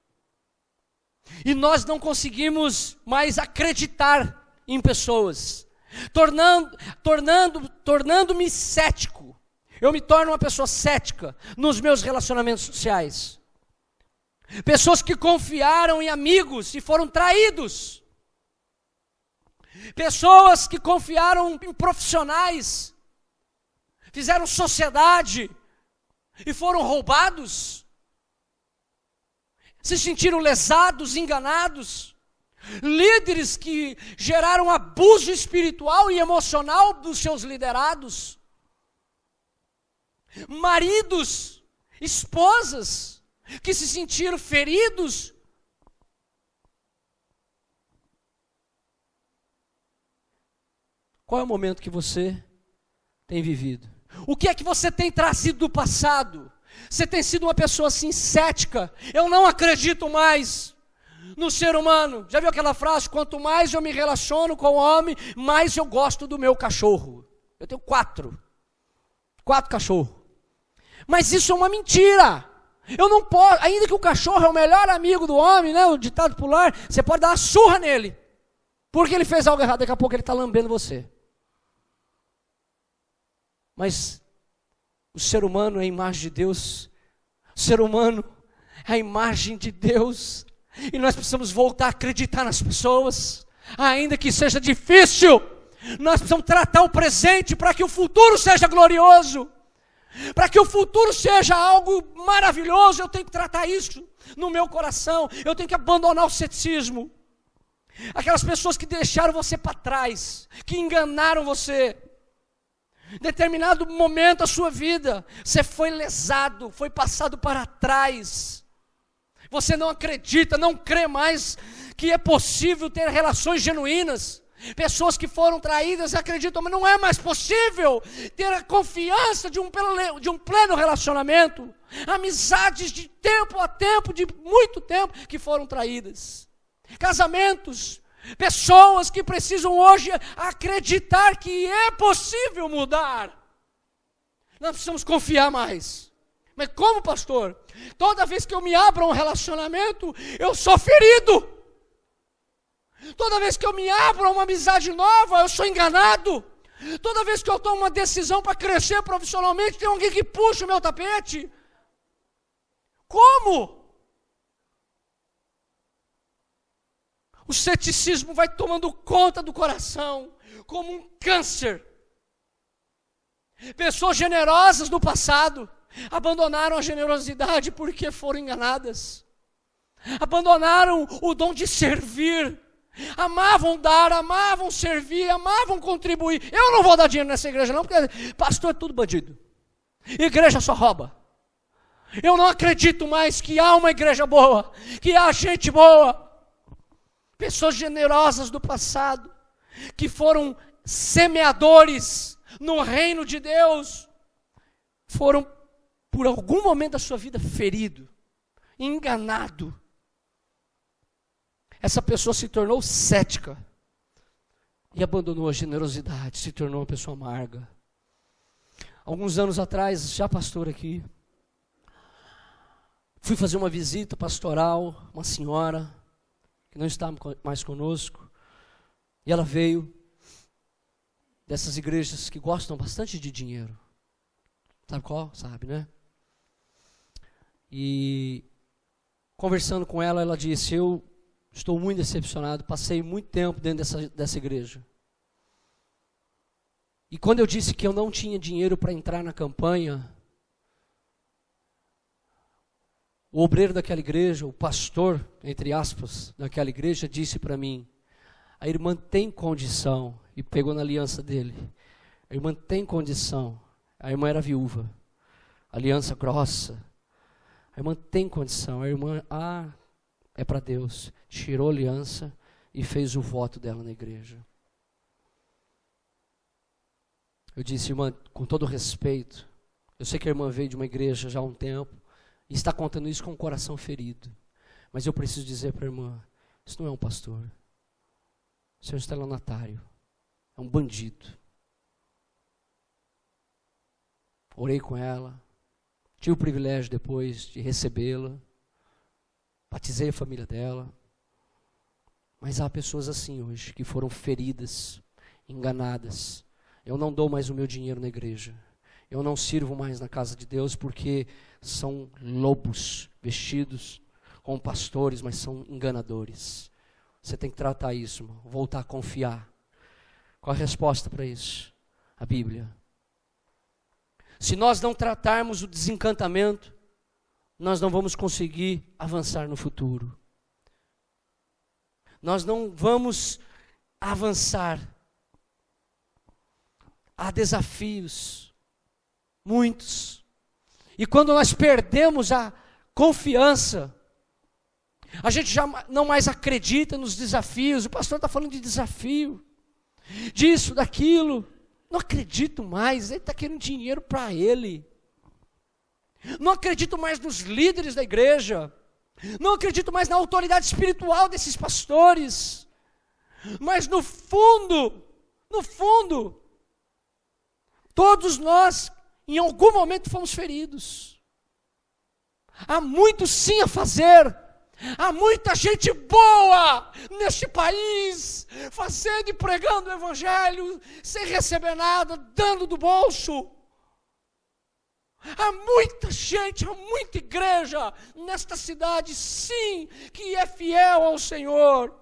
E nós não conseguimos mais acreditar em pessoas, tornando-me cético. Eu me torno uma pessoa cética nos meus relacionamentos sociais. Pessoas que confiaram em amigos e foram traídos. Pessoas que confiaram em profissionais, fizeram sociedade e foram roubados. Se sentiram lesados, enganados. Líderes que geraram abuso espiritual e emocional dos seus liderados. Maridos, esposas que se sentiram feridos. Qual é o momento que você tem vivido? O que é que você tem trazido do passado? Você tem sido uma pessoa assim cética. Eu não acredito mais no ser humano. Já viu aquela frase? Quanto mais eu me relaciono com o homem, mais eu gosto do meu cachorro. Eu tenho 4 cachorros. Mas isso é uma mentira. Eu não posso, ainda que o cachorro é o melhor amigo do homem, né, o ditado popular, você pode dar uma surra nele. Porque ele fez algo errado, daqui a pouco ele está lambendo você. Mas o ser humano é a imagem de Deus. O ser humano é a imagem de Deus. E nós precisamos voltar a acreditar nas pessoas. Ainda que seja difícil, nós precisamos tratar o presente para que o futuro seja glorioso. Para que o futuro seja algo maravilhoso, eu tenho que tratar isso no meu coração. Eu tenho que abandonar o ceticismo. Aquelas pessoas que deixaram você para trás, que enganaram você. Em determinado momento da sua vida, você foi lesado, foi passado para trás. Você não acredita, não crê mais que é possível ter relações genuínas. Pessoas que foram traídas acreditam, mas não é mais possível ter a confiança de um pleno relacionamento. Amizades de tempo a tempo, de muito tempo, que foram traídas. Casamentos, pessoas que precisam hoje acreditar que é possível mudar. Nós precisamos confiar mais. Mas como, pastor? Toda vez que eu me abro a um relacionamento, eu sou ferido. Toda vez que eu me abro a uma amizade nova, eu sou enganado. Toda vez que eu tomo uma decisão para crescer profissionalmente, tem alguém que puxa o meu tapete. Como? O ceticismo vai tomando conta do coração, como um câncer. Pessoas generosas no passado abandonaram a generosidade porque foram enganadas. Abandonaram o dom de servir. Amavam dar, amavam servir, amavam contribuir. Eu não vou dar dinheiro nessa igreja não, porque pastor é tudo bandido. Igreja só rouba. Eu não acredito mais que há uma igreja boa, que há gente boa. Pessoas generosas do passado, que foram semeadores no reino de Deus, foram por algum momento da sua vida ferido, enganado. Essa pessoa se tornou cética e abandonou a generosidade, se tornou uma pessoa amarga. Alguns anos atrás, já pastor aqui, fui fazer uma visita pastoral, uma senhora que não está mais conosco, e ela veio dessas igrejas que gostam bastante de dinheiro. Sabe qual? Sabe, né? E conversando com ela, ela disse: eu estou muito decepcionado, passei muito tempo dentro dessa igreja. E quando eu disse que eu não tinha dinheiro para entrar na campanha, o obreiro daquela igreja, o pastor, entre aspas, daquela igreja, disse para mim: a irmã tem condição, e pegou na aliança dele. A irmã tem condição. A irmã era viúva, aliança grossa. A irmã tem condição. A irmã, é para Deus. Tirou a aliança e fez o voto dela na igreja. Eu disse: irmã, com todo respeito, eu sei que a irmã veio de uma igreja já há um tempo e está contando isso com o coração ferido, mas eu preciso dizer para a irmã: isso não é um pastor, isso é um estelionatário, é um bandido. Orei com ela, tive o privilégio depois de recebê-la, batizei a família dela. Mas há pessoas assim hoje, que foram feridas, enganadas. Eu não dou mais o meu dinheiro na igreja. Eu não sirvo mais na casa de Deus porque são lobos vestidos como pastores, mas são enganadores. Você tem que tratar isso, irmão. Voltar a confiar. Qual a resposta para isso? A Bíblia. Se nós não tratarmos o desencantamento, nós não vamos conseguir avançar no futuro. Nós não vamos avançar. Há desafios, muitos. E quando nós perdemos a confiança, a gente já não mais acredita nos desafios. O pastor está falando de desafio, disso, daquilo. Não acredito mais, ele está querendo dinheiro para ele. Não acredito mais nos líderes da igreja. Não acredito mais na autoridade espiritual desses pastores. Mas no fundo, todos nós, em algum momento, fomos feridos. Há muito sim a fazer. Há muita gente boa neste país, fazendo e pregando o evangelho, sem receber nada, dando do bolso. Há muita gente, há muita igreja nesta cidade, sim, que é fiel ao Senhor.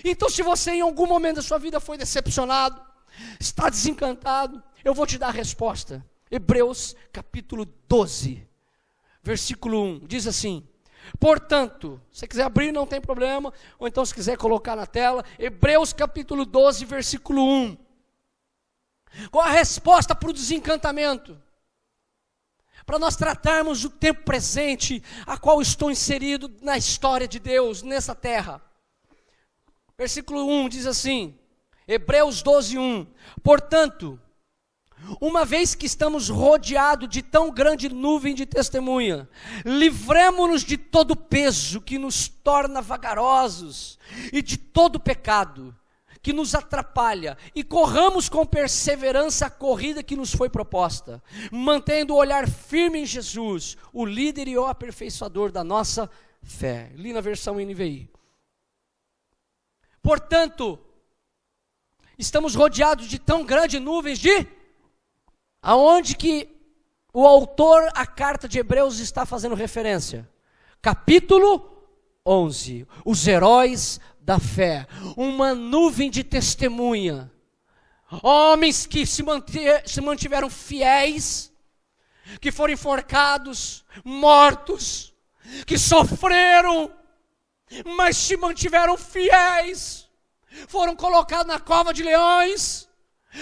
Então, se você em algum momento da sua vida foi decepcionado, está desencantado, eu vou te dar a resposta. Hebreus capítulo 12, versículo 1, diz assim: portanto, se você quiser abrir não tem problema, ou então se quiser colocar na tela, Hebreus capítulo 12, versículo 1. Qual a resposta para o desencantamento? Para nós tratarmos o tempo presente, a qual estou inserido na história de Deus, nessa terra. Versículo 1 diz assim: Hebreus 12:1. Portanto, uma vez que estamos rodeados de tão grande nuvem de testemunha, livremo-nos de todo peso que nos torna vagarosos e de todo pecado que nos atrapalha, e corramos com perseverança a corrida que nos foi proposta, mantendo o olhar firme em Jesus, o líder e o aperfeiçoador da nossa fé. Li na versão NVI. Portanto, estamos rodeados de tão grandes nuvens de... Aonde que o autor, a carta de Hebreus, está fazendo referência? Capítulo 11. Os heróis da fé. Uma nuvem de testemunha. Homens que se mantiveram fiéis, que foram enforcados, mortos, que sofreram, mas se mantiveram fiéis. Foram colocados na cova de leões,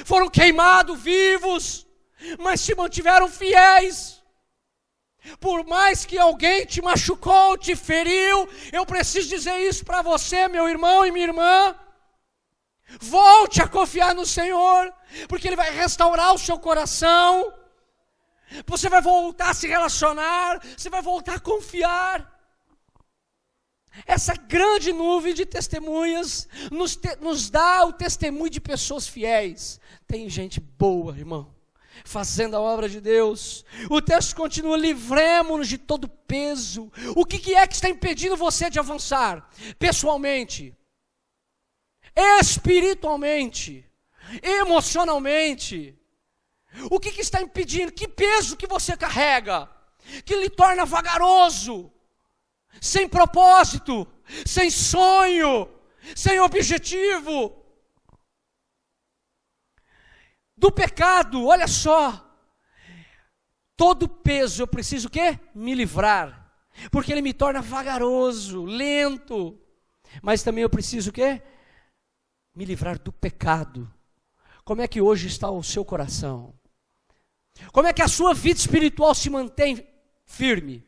foram queimados vivos, mas se mantiveram fiéis. Por mais que alguém te machucou, te feriu, eu preciso dizer isso para você, meu irmão e minha irmã. Volte a confiar no Senhor, porque Ele vai restaurar o seu coração. Você vai voltar a se relacionar, você vai voltar a confiar. Essa grande nuvem de testemunhas nos dá o testemunho de pessoas fiéis. Tem gente boa, irmão, fazendo a obra de Deus. O texto continua: livremo-nos de todo peso. O que é que está impedindo você de avançar? Pessoalmente, espiritualmente, emocionalmente. O que está impedindo? Que peso que você carrega, que lhe torna vagaroso, sem propósito, sem sonho, sem objetivo? Do pecado, olha só, todo peso eu preciso o quê? Me livrar, porque ele me torna vagaroso, lento. Mas também eu preciso o quê? Me livrar do pecado. Como é que hoje está o seu coração? Como é que a sua vida espiritual se mantém firme?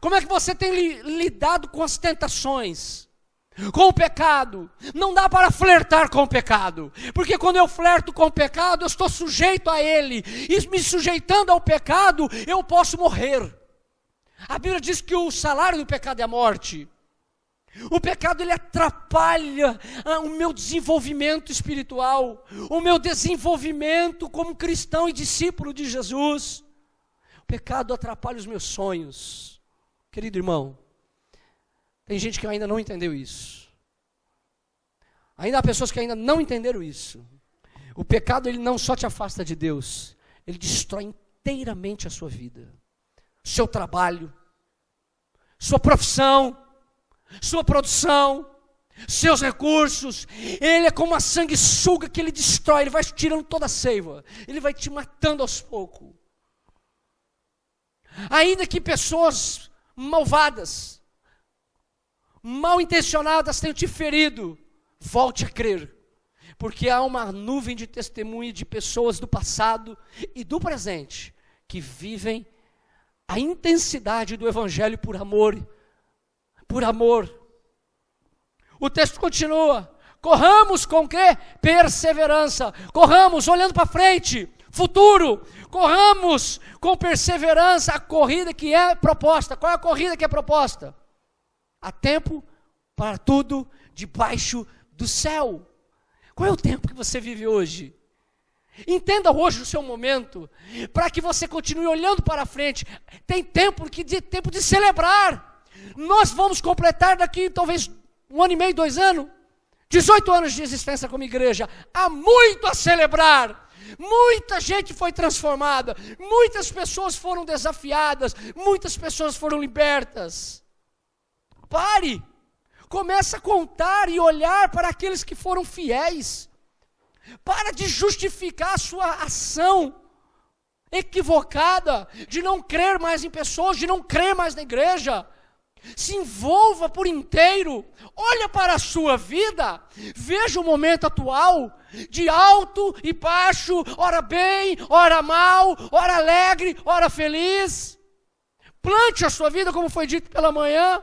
Como é que você tem lidado com as tentações? Com o pecado? Não dá para flertar com o pecado, porque quando eu flerto com o pecado, eu estou sujeito a ele, e me sujeitando ao pecado, eu posso morrer. A Bíblia diz que o salário do pecado é a morte. O pecado, ele atrapalha o meu desenvolvimento espiritual, o meu desenvolvimento como cristão e discípulo de Jesus. O pecado atrapalha os meus sonhos. Querido irmão, tem gente que ainda não entendeu isso. Ainda há pessoas que ainda não entenderam isso. O pecado, ele não só te afasta de Deus, ele destrói inteiramente a sua vida, seu trabalho, sua profissão, sua produção, seus recursos. Ele é como uma sanguessuga que ele destrói, ele vai tirando toda a seiva, ele vai te matando aos poucos. Ainda que pessoas malvadas, mal intencionadas tenham te ferido, volte a crer, porque há uma nuvem de testemunho de pessoas do passado e do presente que vivem a intensidade do evangelho por amor. Por amor. O texto continua: corramos com o quê? Perseverança. Corramos olhando para frente, futuro. Corramos com perseverança a corrida que é proposta. Qual é a corrida que é proposta? Há tempo para tudo debaixo do céu. Qual é o tempo que você vive hoje? Entenda hoje o seu momento, para que você continue olhando para frente. Tem tempo de celebrar. Nós vamos completar daqui talvez 1 ano e meio, 2 anos, 18 anos de existência como igreja. Há muito a celebrar. Muita gente foi transformada, muitas pessoas foram desafiadas, muitas pessoas foram libertas. Pare, comece a contar e olhar para aqueles que foram fiéis. Para de justificar a sua ação equivocada, de não crer mais em pessoas, de não crer mais na igreja. Se envolva por inteiro, olha para a sua vida, veja o momento atual, de alto e baixo, ora bem, ora mal, ora alegre, ora feliz. Plante a sua vida, como foi dito pela manhã,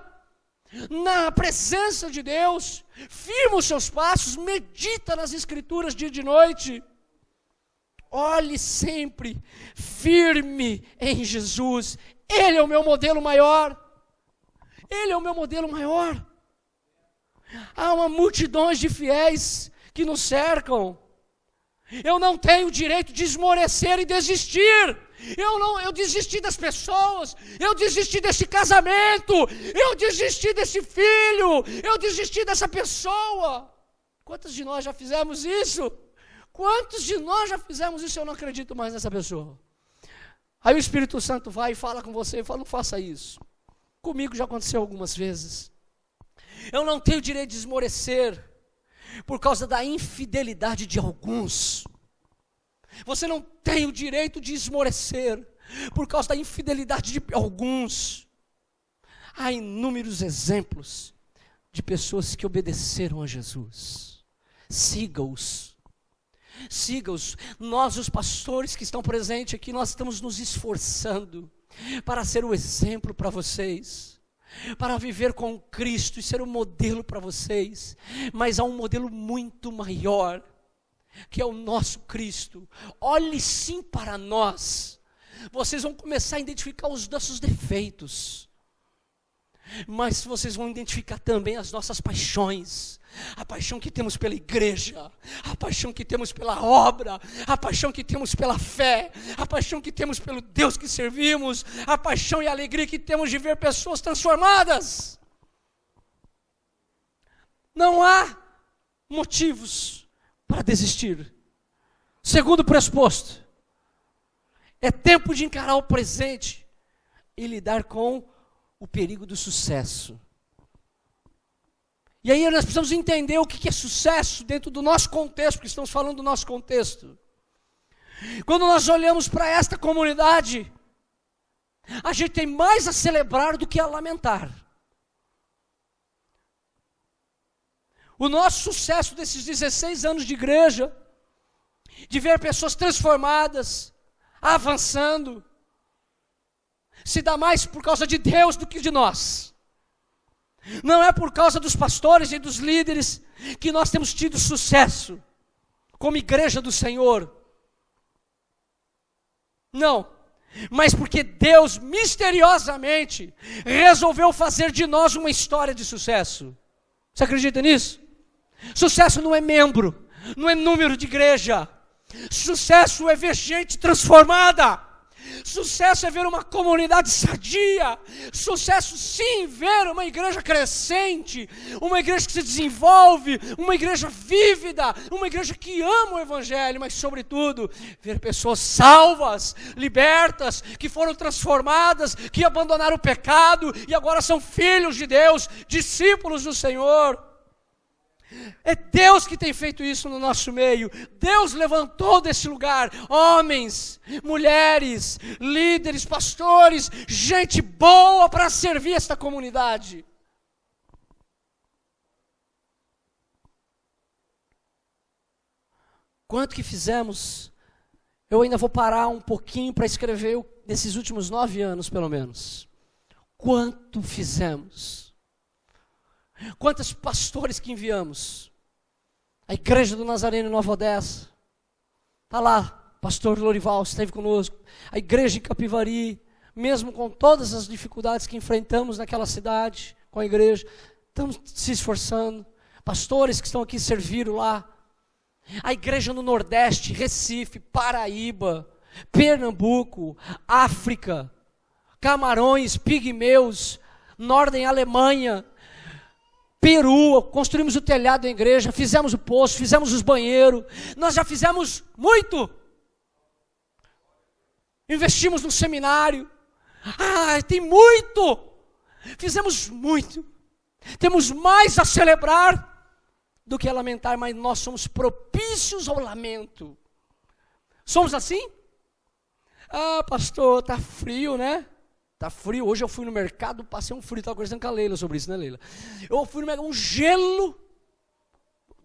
na presença de Deus, firma os seus passos, medita nas Escrituras dia e de noite. Olhe sempre firme em Jesus. Ele é o meu modelo maior. Ele é o meu modelo maior. Há uma multidão de fiéis que nos cercam. Eu não tenho o direito de esmorecer e desistir. Eu desisti das pessoas, eu desisti desse casamento, eu desisti desse filho, eu desisti dessa pessoa. Quantos de nós já fizemos isso? Quantos de nós já fizemos isso? Eu não acredito mais nessa pessoa. Aí o Espírito Santo vai e fala com você e fala: não faça isso. Comigo já aconteceu algumas vezes. Eu não tenho direito de esmorecer por causa da infidelidade de alguns. Você não tem o direito de esmorecer por causa da infidelidade de alguns. Há inúmeros exemplos de pessoas que obedeceram a Jesus. Siga-os. Siga-os. Nós, os pastores que estão presentes aqui, nós estamos nos esforçando para ser o exemplo para vocês, para viver com Cristo e ser um modelo para vocês. Mas há um modelo muito maior, que é o nosso Cristo. Olhe sim para nós. Vocês vão começar a identificar os nossos defeitos, mas vocês vão identificar também as nossas paixões. A paixão que temos pela igreja, a paixão que temos pela obra, a paixão que temos pela fé, a paixão que temos pelo Deus que servimos, a paixão e a alegria que temos de ver pessoas transformadas. Não há motivos para desistir. Segundo pressuposto, é tempo de encarar o presente e lidar com o perigo do sucesso. E aí nós precisamos entender o que é sucesso dentro do nosso contexto, porque estamos falando do nosso contexto. Quando nós olhamos para esta comunidade, a gente tem mais a celebrar do que a lamentar. O nosso sucesso desses 16 anos de igreja, de ver pessoas transformadas, avançando, se dá mais por causa de Deus do que de nós. Não é por causa dos pastores e dos líderes que nós temos tido sucesso como igreja do Senhor. Não, mas porque Deus misteriosamente resolveu fazer de nós uma história de sucesso. Você acredita nisso? Sucesso não é membro, não é número de igreja. Sucesso é ver gente transformada. Sucesso é ver uma comunidade sadia. Sucesso sim, ver uma igreja crescente, uma igreja que se desenvolve, uma igreja vívida, uma igreja que ama o Evangelho, mas sobretudo, ver pessoas salvas, libertas, que foram transformadas, que abandonaram o pecado e agora são filhos de Deus, discípulos do Senhor. É Deus que tem feito isso no nosso meio. Deus levantou desse lugar homens, mulheres, líderes, pastores, gente boa para servir esta comunidade. Quanto que fizemos? Eu ainda vou parar um pouquinho para escrever nesses últimos 9 anos, pelo menos. Quanto fizemos? Quantos pastores que enviamos? A igreja do Nazareno em Nova Odessa, está lá, pastor Lorival esteve conosco. A igreja em Capivari, mesmo com todas as dificuldades que enfrentamos naquela cidade, com a igreja, estamos se esforçando. Pastores que estão aqui serviram lá. A igreja no Nordeste, Recife, Paraíba, Pernambuco, África, Camarões, Pigmeus, Norden Alemanha, Peru, construímos o telhado da igreja, fizemos o poço, fizemos os banheiros, nós já fizemos muito. Investimos no seminário. Tem muito. Fizemos muito. Temos mais a celebrar do que a lamentar, mas nós somos propícios ao lamento. Somos assim? Pastor, está frio, né? Está frio, hoje eu fui no mercado, passei um frio, estava conversando com a Leila sobre isso, né, Leila? Eu fui no mercado, um gelo.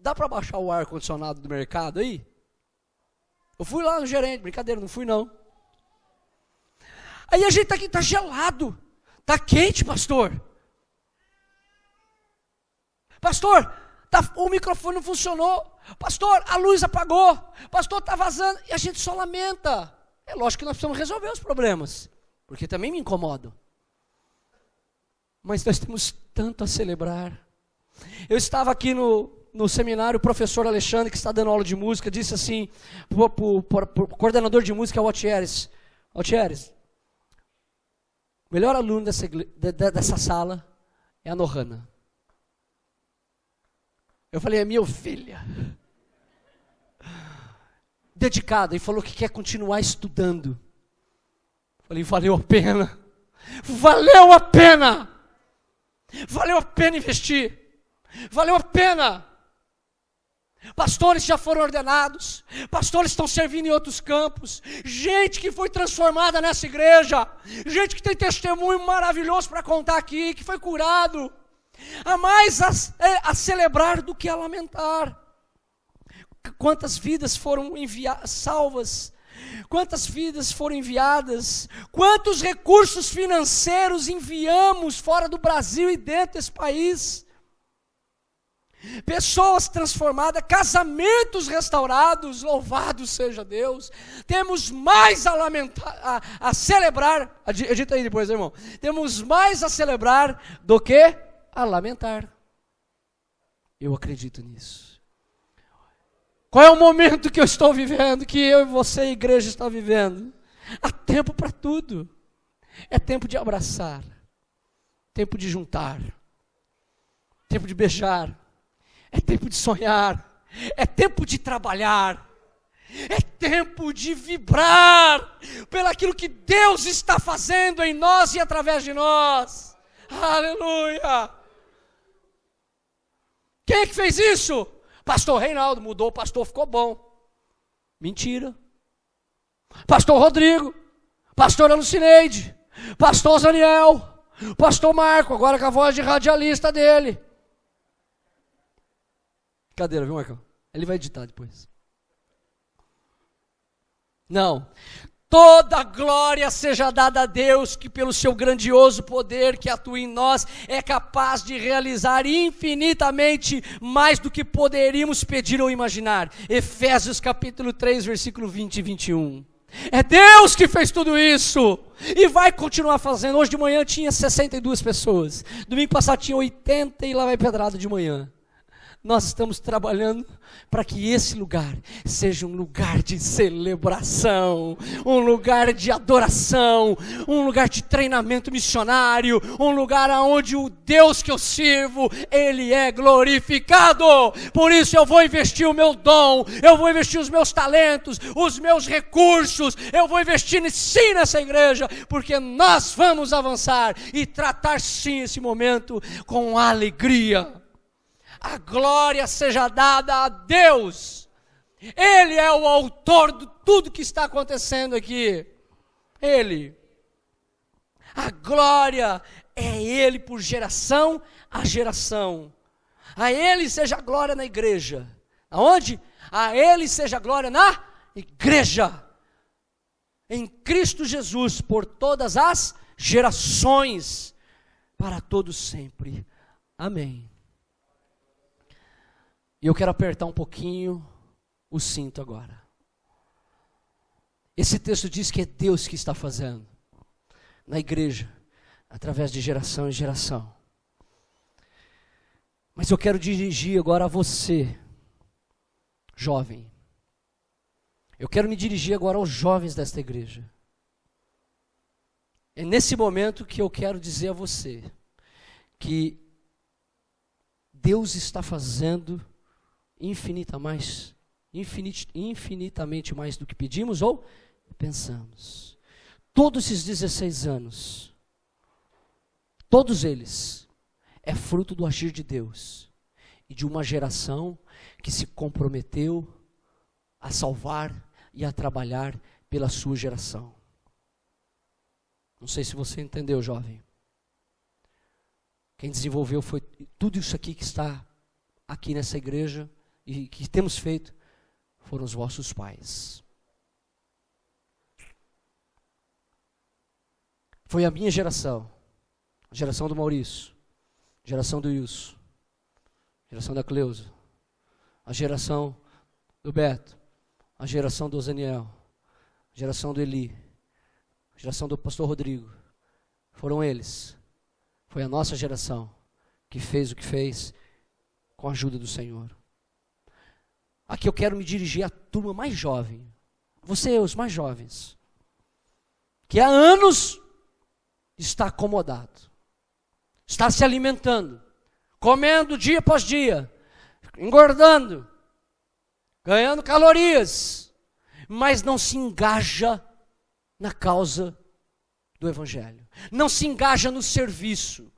Dá para baixar o ar-condicionado do mercado aí? Eu fui lá no gerente, brincadeira, não fui não. Aí a gente está aqui, está gelado, está quente, pastor. Pastor, o microfone não funcionou. Pastor, a luz apagou. Pastor, está vazando. E a gente só lamenta. É lógico que nós precisamos resolver os problemas, porque também me incomodam. Mas nós temos tanto a celebrar. Eu estava aqui no seminário, o professor Alexandre, que está dando aula de música, disse assim, pro coordenador de música, o Altieres, o melhor aluno dessa sala é a Nohana. Eu falei, é minha filha. Dedicada, e falou que quer continuar estudando. Falei, valeu a pena. Valeu a pena. Valeu a pena investir. Valeu a pena. Pastores já foram ordenados. Pastores estão servindo em outros campos. Gente que foi transformada nessa igreja. Gente que tem testemunho maravilhoso para contar aqui, que foi curado. Há mais a celebrar do que a lamentar. Quantas vidas foram salvas? Quantas vidas foram enviadas? Quantos recursos financeiros enviamos fora do Brasil e dentro desse país? Pessoas transformadas, casamentos restaurados, louvado seja Deus. Temos mais a lamentar, a celebrar, edita aí depois, irmão. Temos mais a celebrar do que a lamentar. Eu acredito nisso. Qual é o momento que eu estou vivendo, que eu e você, a igreja, está vivendo? Há tempo para tudo. É tempo de abraçar, tempo de juntar, tempo de beijar, é tempo de sonhar, é tempo de trabalhar, é tempo de vibrar pelaquilo que Deus está fazendo em nós e através de nós. Aleluia! Quem é que fez isso? Pastor Reinaldo mudou, o pastor ficou bom. Mentira. Pastor Rodrigo, pastor Alucineide, pastor Zaniel, pastor Marco, agora com a voz de radialista dele. Cadeira, viu, Marcão? Ele vai editar depois. Não. Toda glória seja dada a Deus, que pelo seu grandioso poder que atua em nós, é capaz de realizar infinitamente mais do que poderíamos pedir ou imaginar. Efésios capítulo 3, versículo 20 e 21. É Deus que fez tudo isso, e vai continuar fazendo. Hoje de manhã tinha 62 pessoas, domingo passado tinha 80 e lá vai pedrada de manhã. Nós estamos trabalhando para que esse lugar seja um lugar de celebração, um lugar de adoração, um lugar de treinamento missionário, um lugar onde o Deus que eu sirvo, Ele é glorificado. Por isso eu vou investir o meu dom, eu vou investir os meus talentos, os meus recursos, eu vou investir sim nessa igreja, porque nós vamos avançar e tratar sim esse momento com alegria. A glória seja dada a Deus. Ele é o autor de tudo que está acontecendo aqui. Ele. A glória é Ele por geração a geração. A Ele seja a glória na igreja. Aonde? A Ele seja a glória na igreja. Em Cristo Jesus, por todas as gerações, para todos sempre. Amém. E eu quero apertar um pouquinho o cinto agora. Esse texto diz que é Deus que está fazendo na igreja, através de geração em geração. Mas eu quero dirigir agora a você, jovem. Eu quero me dirigir agora aos jovens desta igreja. É nesse momento que eu quero dizer a você que Deus está fazendo infinitamente mais do que pedimos ou pensamos. Todos esses 16 anos, todos eles, é fruto do agir de Deus e de uma geração que se comprometeu a salvar e a trabalhar pela sua geração. Não sei se você entendeu, jovem. Quem desenvolveu foi tudo isso aqui que está aqui nessa igreja e que temos feito, foram os vossos pais. Foi a minha geração, a geração do Maurício, a geração do Wilson, geração da Cleusa, a geração do Beto, a geração do Zaniel, a geração do Eli, a geração do pastor Rodrigo. Foram eles. Foi a nossa geração que fez o que fez com a ajuda do Senhor. Aqui eu quero me dirigir à turma mais jovem. Você, os mais jovens. Que há anos está acomodado. Está se alimentando. Comendo dia após dia. Engordando. Ganhando calorias. Mas não se engaja na causa do Evangelho. Não se engaja no serviço.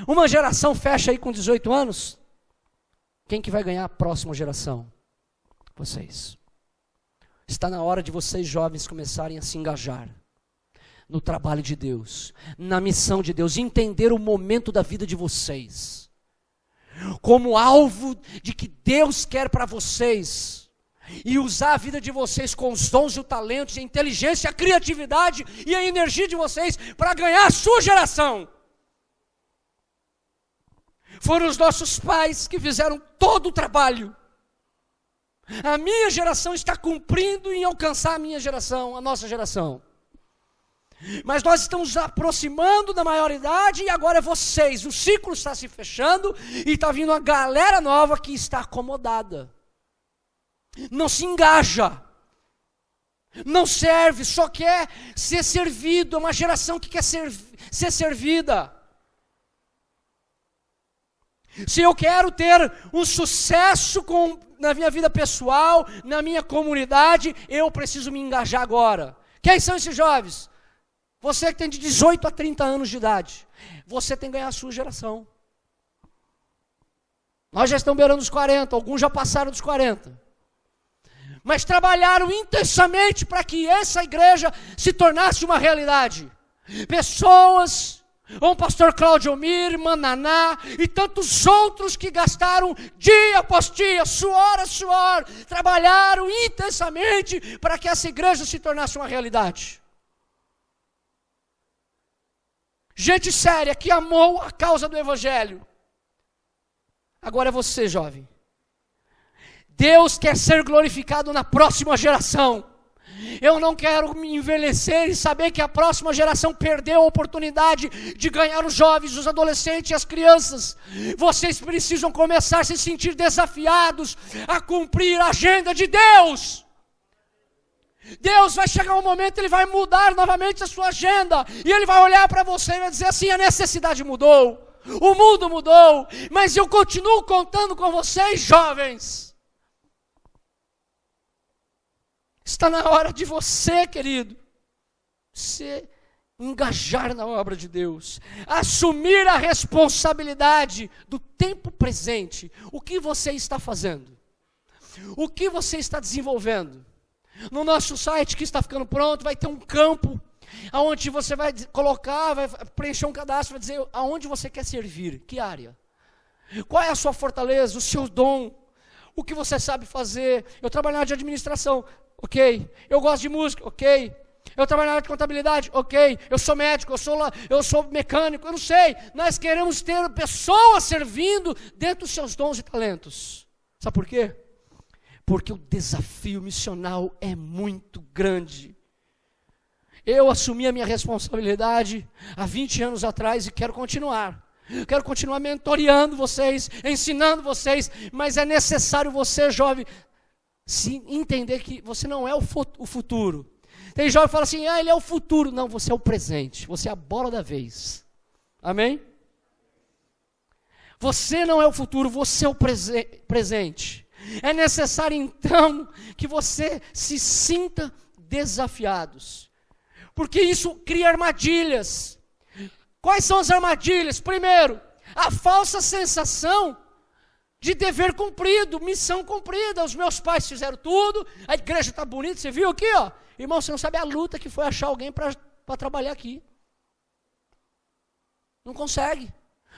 Uma geração fecha aí com 18 anos. Quem que vai ganhar a próxima geração? Vocês. Está na hora de vocês jovens começarem a se engajar no trabalho de Deus, na missão de Deus, entender o momento da vida de vocês como alvo de que Deus quer para vocês, e usar a vida de vocês com os dons e o talento, a inteligência, a criatividade e a energia de vocês para ganhar a sua geração. Foram os nossos pais que fizeram todo o trabalho. A minha geração está cumprindo em alcançar a minha geração, a nossa geração. Mas nós estamos nos aproximando da maioridade e agora é vocês. O ciclo está se fechando e está vindo uma galera nova que está acomodada. Não se engaja. Não serve, só quer ser servido. É uma geração que quer ser servida. Se eu quero ter um sucesso na minha vida pessoal, na minha comunidade, eu preciso me engajar agora. Quem são esses jovens? Você que tem de 18 a 30 anos de idade. Você tem que ganhar a sua geração. Nós já estamos beirando os 40, alguns já passaram dos 40. Mas trabalharam intensamente para que essa igreja se tornasse uma realidade. Pessoas, o pastor Cláudio Almir, Mananá e tantos outros que gastaram dia após dia, suor a suor, trabalharam intensamente para que essa igreja se tornasse uma realidade. Gente séria que amou a causa do Evangelho. Agora é você, jovem. Deus quer ser glorificado na próxima geração. Eu não quero me envelhecer e saber que a próxima geração perdeu a oportunidade de ganhar os jovens, os adolescentes e as crianças. Vocês precisam começar a se sentir desafiados a cumprir a agenda de Deus. Deus vai chegar um momento, Ele vai mudar novamente a sua agenda. E Ele vai olhar para você e vai dizer assim, a necessidade mudou, o mundo mudou, mas eu continuo contando com vocês, jovens. Está na hora de você, querido, se engajar na obra de Deus, assumir a responsabilidade do tempo presente. O que você está fazendo? O que você está desenvolvendo? No nosso site que está ficando pronto, vai ter um campo, onde você vai colocar, vai preencher um cadastro, vai dizer aonde você quer servir, que área. Qual é a sua fortaleza, o seu dom, o que você sabe fazer. Eu trabalho na área de administração. Ok, eu gosto de música, ok. Eu trabalho na área de contabilidade, ok. Eu sou médico, eu sou mecânico, eu não sei. Nós queremos ter pessoas servindo dentro dos seus dons e talentos. Sabe por quê? Porque o desafio missional é muito grande. Eu assumi a minha responsabilidade há 20 anos atrás e quero continuar. Quero continuar mentoreando vocês, ensinando vocês, mas é necessário você, jovem, se entender que você não é o futuro. Tem jovem que fala assim, ele é o futuro. Não, você é o presente, você é a bola da vez. Amém? Você não é o futuro, você é o presente. É necessário então que você se sinta desafiados, porque isso cria armadilhas. Quais são as armadilhas? Primeiro, a falsa sensação de dever cumprido, missão cumprida. Os meus pais fizeram tudo, a igreja está bonita, você viu aqui, ó. Irmão, você não sabe a luta que foi achar alguém para trabalhar aqui. Não consegue,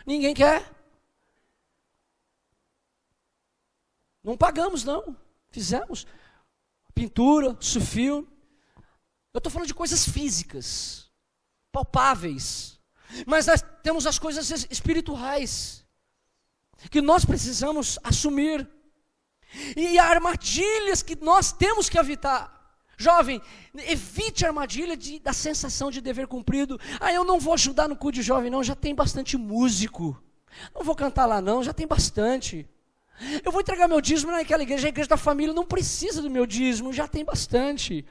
ninguém quer. Não pagamos não, fizemos pintura, sufil. Eu estou falando de coisas físicas, palpáveis, mas nós temos as coisas espirituais. que nós precisamos assumir, e armadilhas que nós temos que evitar. Jovem, evite a armadilha da sensação de dever cumprido. Eu não vou ajudar no culto de jovem não, já tem bastante músico. Não vou cantar lá não, já tem bastante. Eu vou entregar meu dízimo naquela igreja, a igreja da família não precisa do meu dízimo, já tem bastante.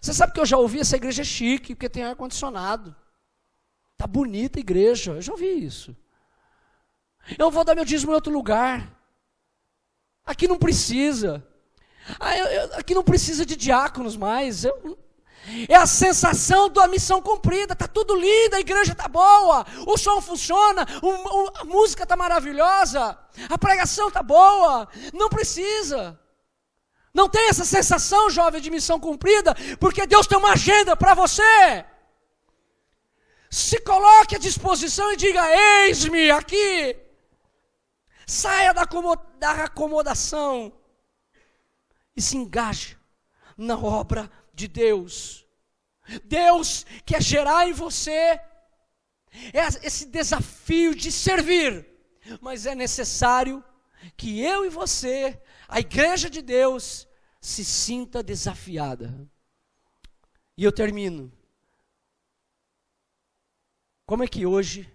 Você sabe que eu já ouvi, essa igreja é chique, porque tem ar-condicionado. Está bonita a igreja, eu já ouvi isso. Eu vou dar meu dízimo em outro lugar. Aqui não precisa. Aqui não precisa de diáconos mais. É a sensação da missão cumprida. Está tudo lindo, a igreja está boa, o som funciona, a música está maravilhosa, a pregação está boa. Não precisa. Não tem essa sensação, jovem, de missão cumprida, porque Deus tem uma agenda para você. Se coloque à disposição e diga: eis-me aqui. Saia da acomodação e se engaje na obra de Deus. Deus quer gerar em você esse desafio de servir, mas é necessário que eu e você, a igreja de Deus, se sinta desafiada. E eu termino. Como é que hoje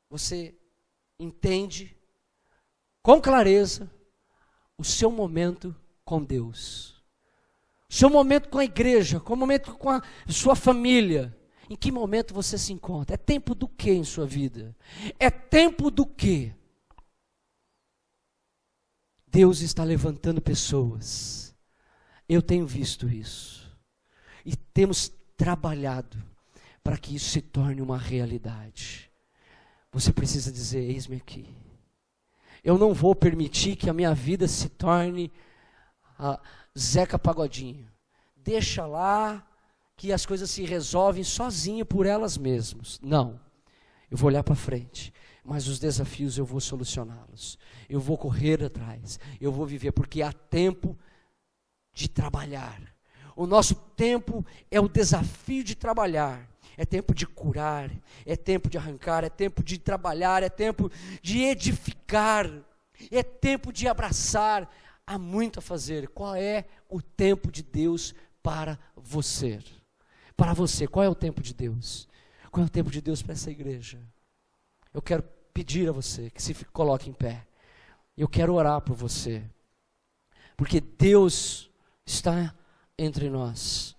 você entende com clareza o seu momento com Deus? O seu momento com a igreja, o momento com a sua família. Em que momento você se encontra? É tempo do que em sua vida? É tempo do que? Deus está levantando pessoas. Eu tenho visto isso. E temos trabalhado para que isso se torne uma realidade. Você precisa dizer: eis-me aqui. Eu não vou permitir que a minha vida se torne a Zeca Pagodinho. Deixa lá que as coisas se resolvem sozinhas por elas mesmas. Não. Eu vou olhar para frente. Mas os desafios eu vou solucioná-los. Eu vou correr atrás. Eu vou viver, porque há tempo de trabalhar. O nosso tempo é o desafio de trabalhar. É tempo de curar, é tempo de arrancar, é tempo de trabalhar, é tempo de edificar, é tempo de abraçar. Há muito a fazer. Qual é o tempo de Deus para você? Para você, qual é o tempo de Deus? Qual é o tempo de Deus para essa igreja? Eu quero pedir a você que se coloque em pé. Eu quero orar por você, porque Deus está entre nós.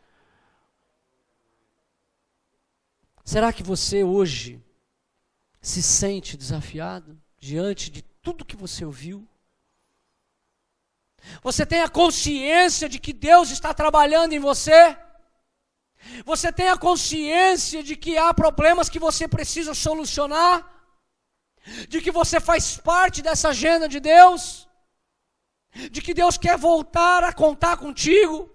Será que você hoje se sente desafiado diante de tudo que você ouviu? Você tem a consciência de que Deus está trabalhando em você? Você tem a consciência de que há problemas que você precisa solucionar? De que você faz parte dessa agenda de Deus? De que Deus quer voltar a contar contigo?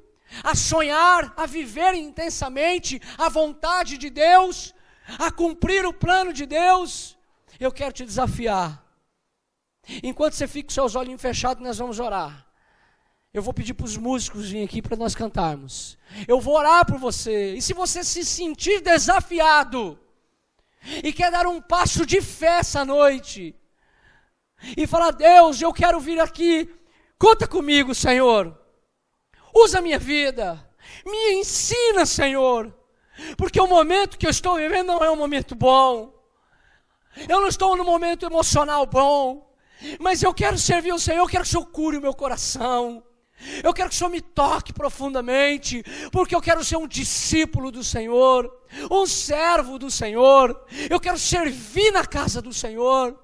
A sonhar, a viver intensamente a vontade de Deus, a cumprir o plano de Deus? Eu quero te desafiar. Enquanto você fica com seus olhinhos fechados, nós vamos orar. Eu vou pedir para os músicos virem aqui para nós cantarmos. Eu vou orar por você. E se você se sentir desafiado e quer dar um passo de fé essa noite e falar: Deus, eu quero vir aqui, conta comigo, Senhor. Usa a minha vida, me ensina, Senhor, porque o momento que eu estou vivendo não é um momento bom, eu não estou num momento emocional bom, mas eu quero servir o Senhor, eu quero que o Senhor cure o meu coração, eu quero que o Senhor me toque profundamente, porque eu quero ser um discípulo do Senhor, um servo do Senhor, eu quero servir na casa do Senhor.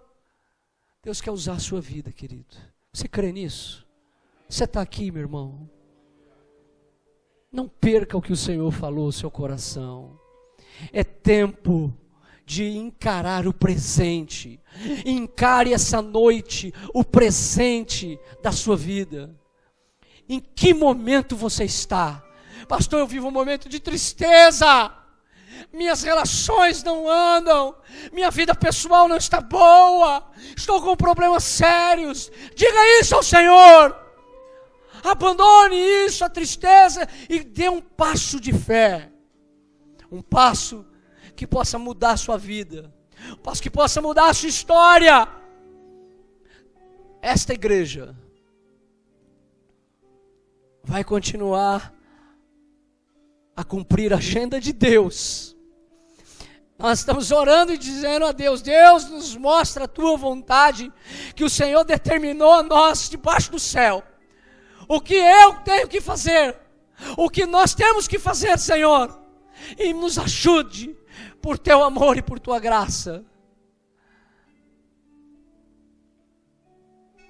Deus quer usar a sua vida, querido. Você crê nisso? Você está aqui, meu irmão? Não perca o que o Senhor falou ao seu coração. É tempo de encarar o presente. Encare essa noite o presente da sua vida. Em que momento você está? Pastor, eu vivo um momento de tristeza. Minhas relações não andam. Minha vida pessoal não está boa. Estou com problemas sérios. Diga isso ao Senhor. Abandone isso, a tristeza, e dê um passo de fé. Um passo que possa mudar a sua vida. Um passo que possa mudar a sua história. esta igreja vai continuar a cumprir a agenda de Deus. Nós estamos orando e dizendo a Deus: Deus, nos mostra a tua vontade, que o Senhor determinou a nós debaixo do céu. O que eu tenho que fazer, o que nós temos que fazer, Senhor, e nos ajude por teu amor e por tua graça.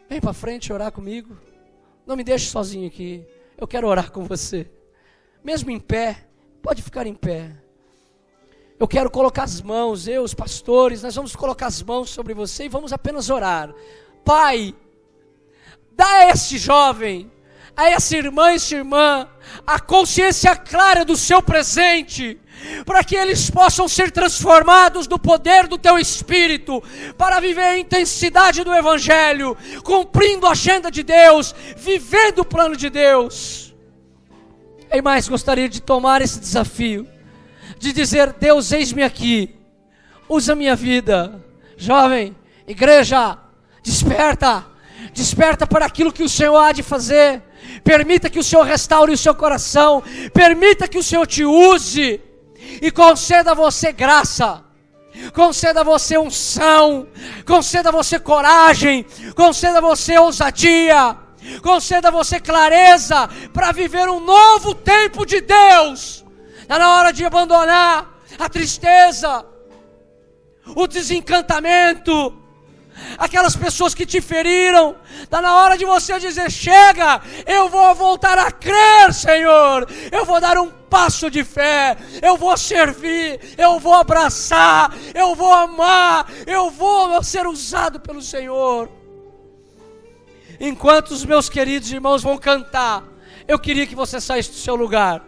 Vem para frente orar comigo. Não me deixe sozinho aqui. Eu quero orar com você. Mesmo em pé, pode ficar em pé. Eu quero colocar as mãos, os pastores, nós vamos colocar as mãos sobre você e vamos apenas orar. Pai, dá a este jovem, a essa irmã, a consciência clara do seu presente, para que eles possam ser transformados no poder do teu Espírito, para viver a intensidade do Evangelho, cumprindo a agenda de Deus, vivendo o plano de Deus. E mais, gostaria de tomar esse desafio, de dizer: Deus, eis-me aqui, usa minha vida. Jovem, igreja, desperta para aquilo que o Senhor há de fazer. Permita que o Senhor restaure o seu coração, permita que o Senhor te use, e conceda a você graça, conceda a você unção, conceda a você coragem, conceda a você ousadia, conceda a você clareza, para viver um novo tempo de Deus. Está na hora de abandonar a tristeza, o desencantamento, aquelas pessoas que te feriram. Está na hora de você dizer: chega, eu vou voltar a crer, Senhor, eu vou dar um passo de fé, eu vou servir, eu vou abraçar, eu vou amar, eu vou ser usado pelo Senhor. Enquanto os meus queridos irmãos vão cantar, eu queria que você saísse do seu lugar.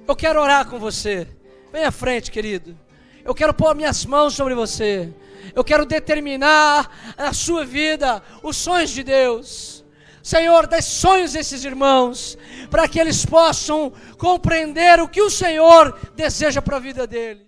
Eu quero orar com você. Vem à frente, querido. Eu quero pôr minhas mãos sobre você. Eu quero determinar na sua vida os sonhos de Deus. Senhor, dê sonhos a esses irmãos, para que eles possam compreender o que o Senhor deseja para a vida deles.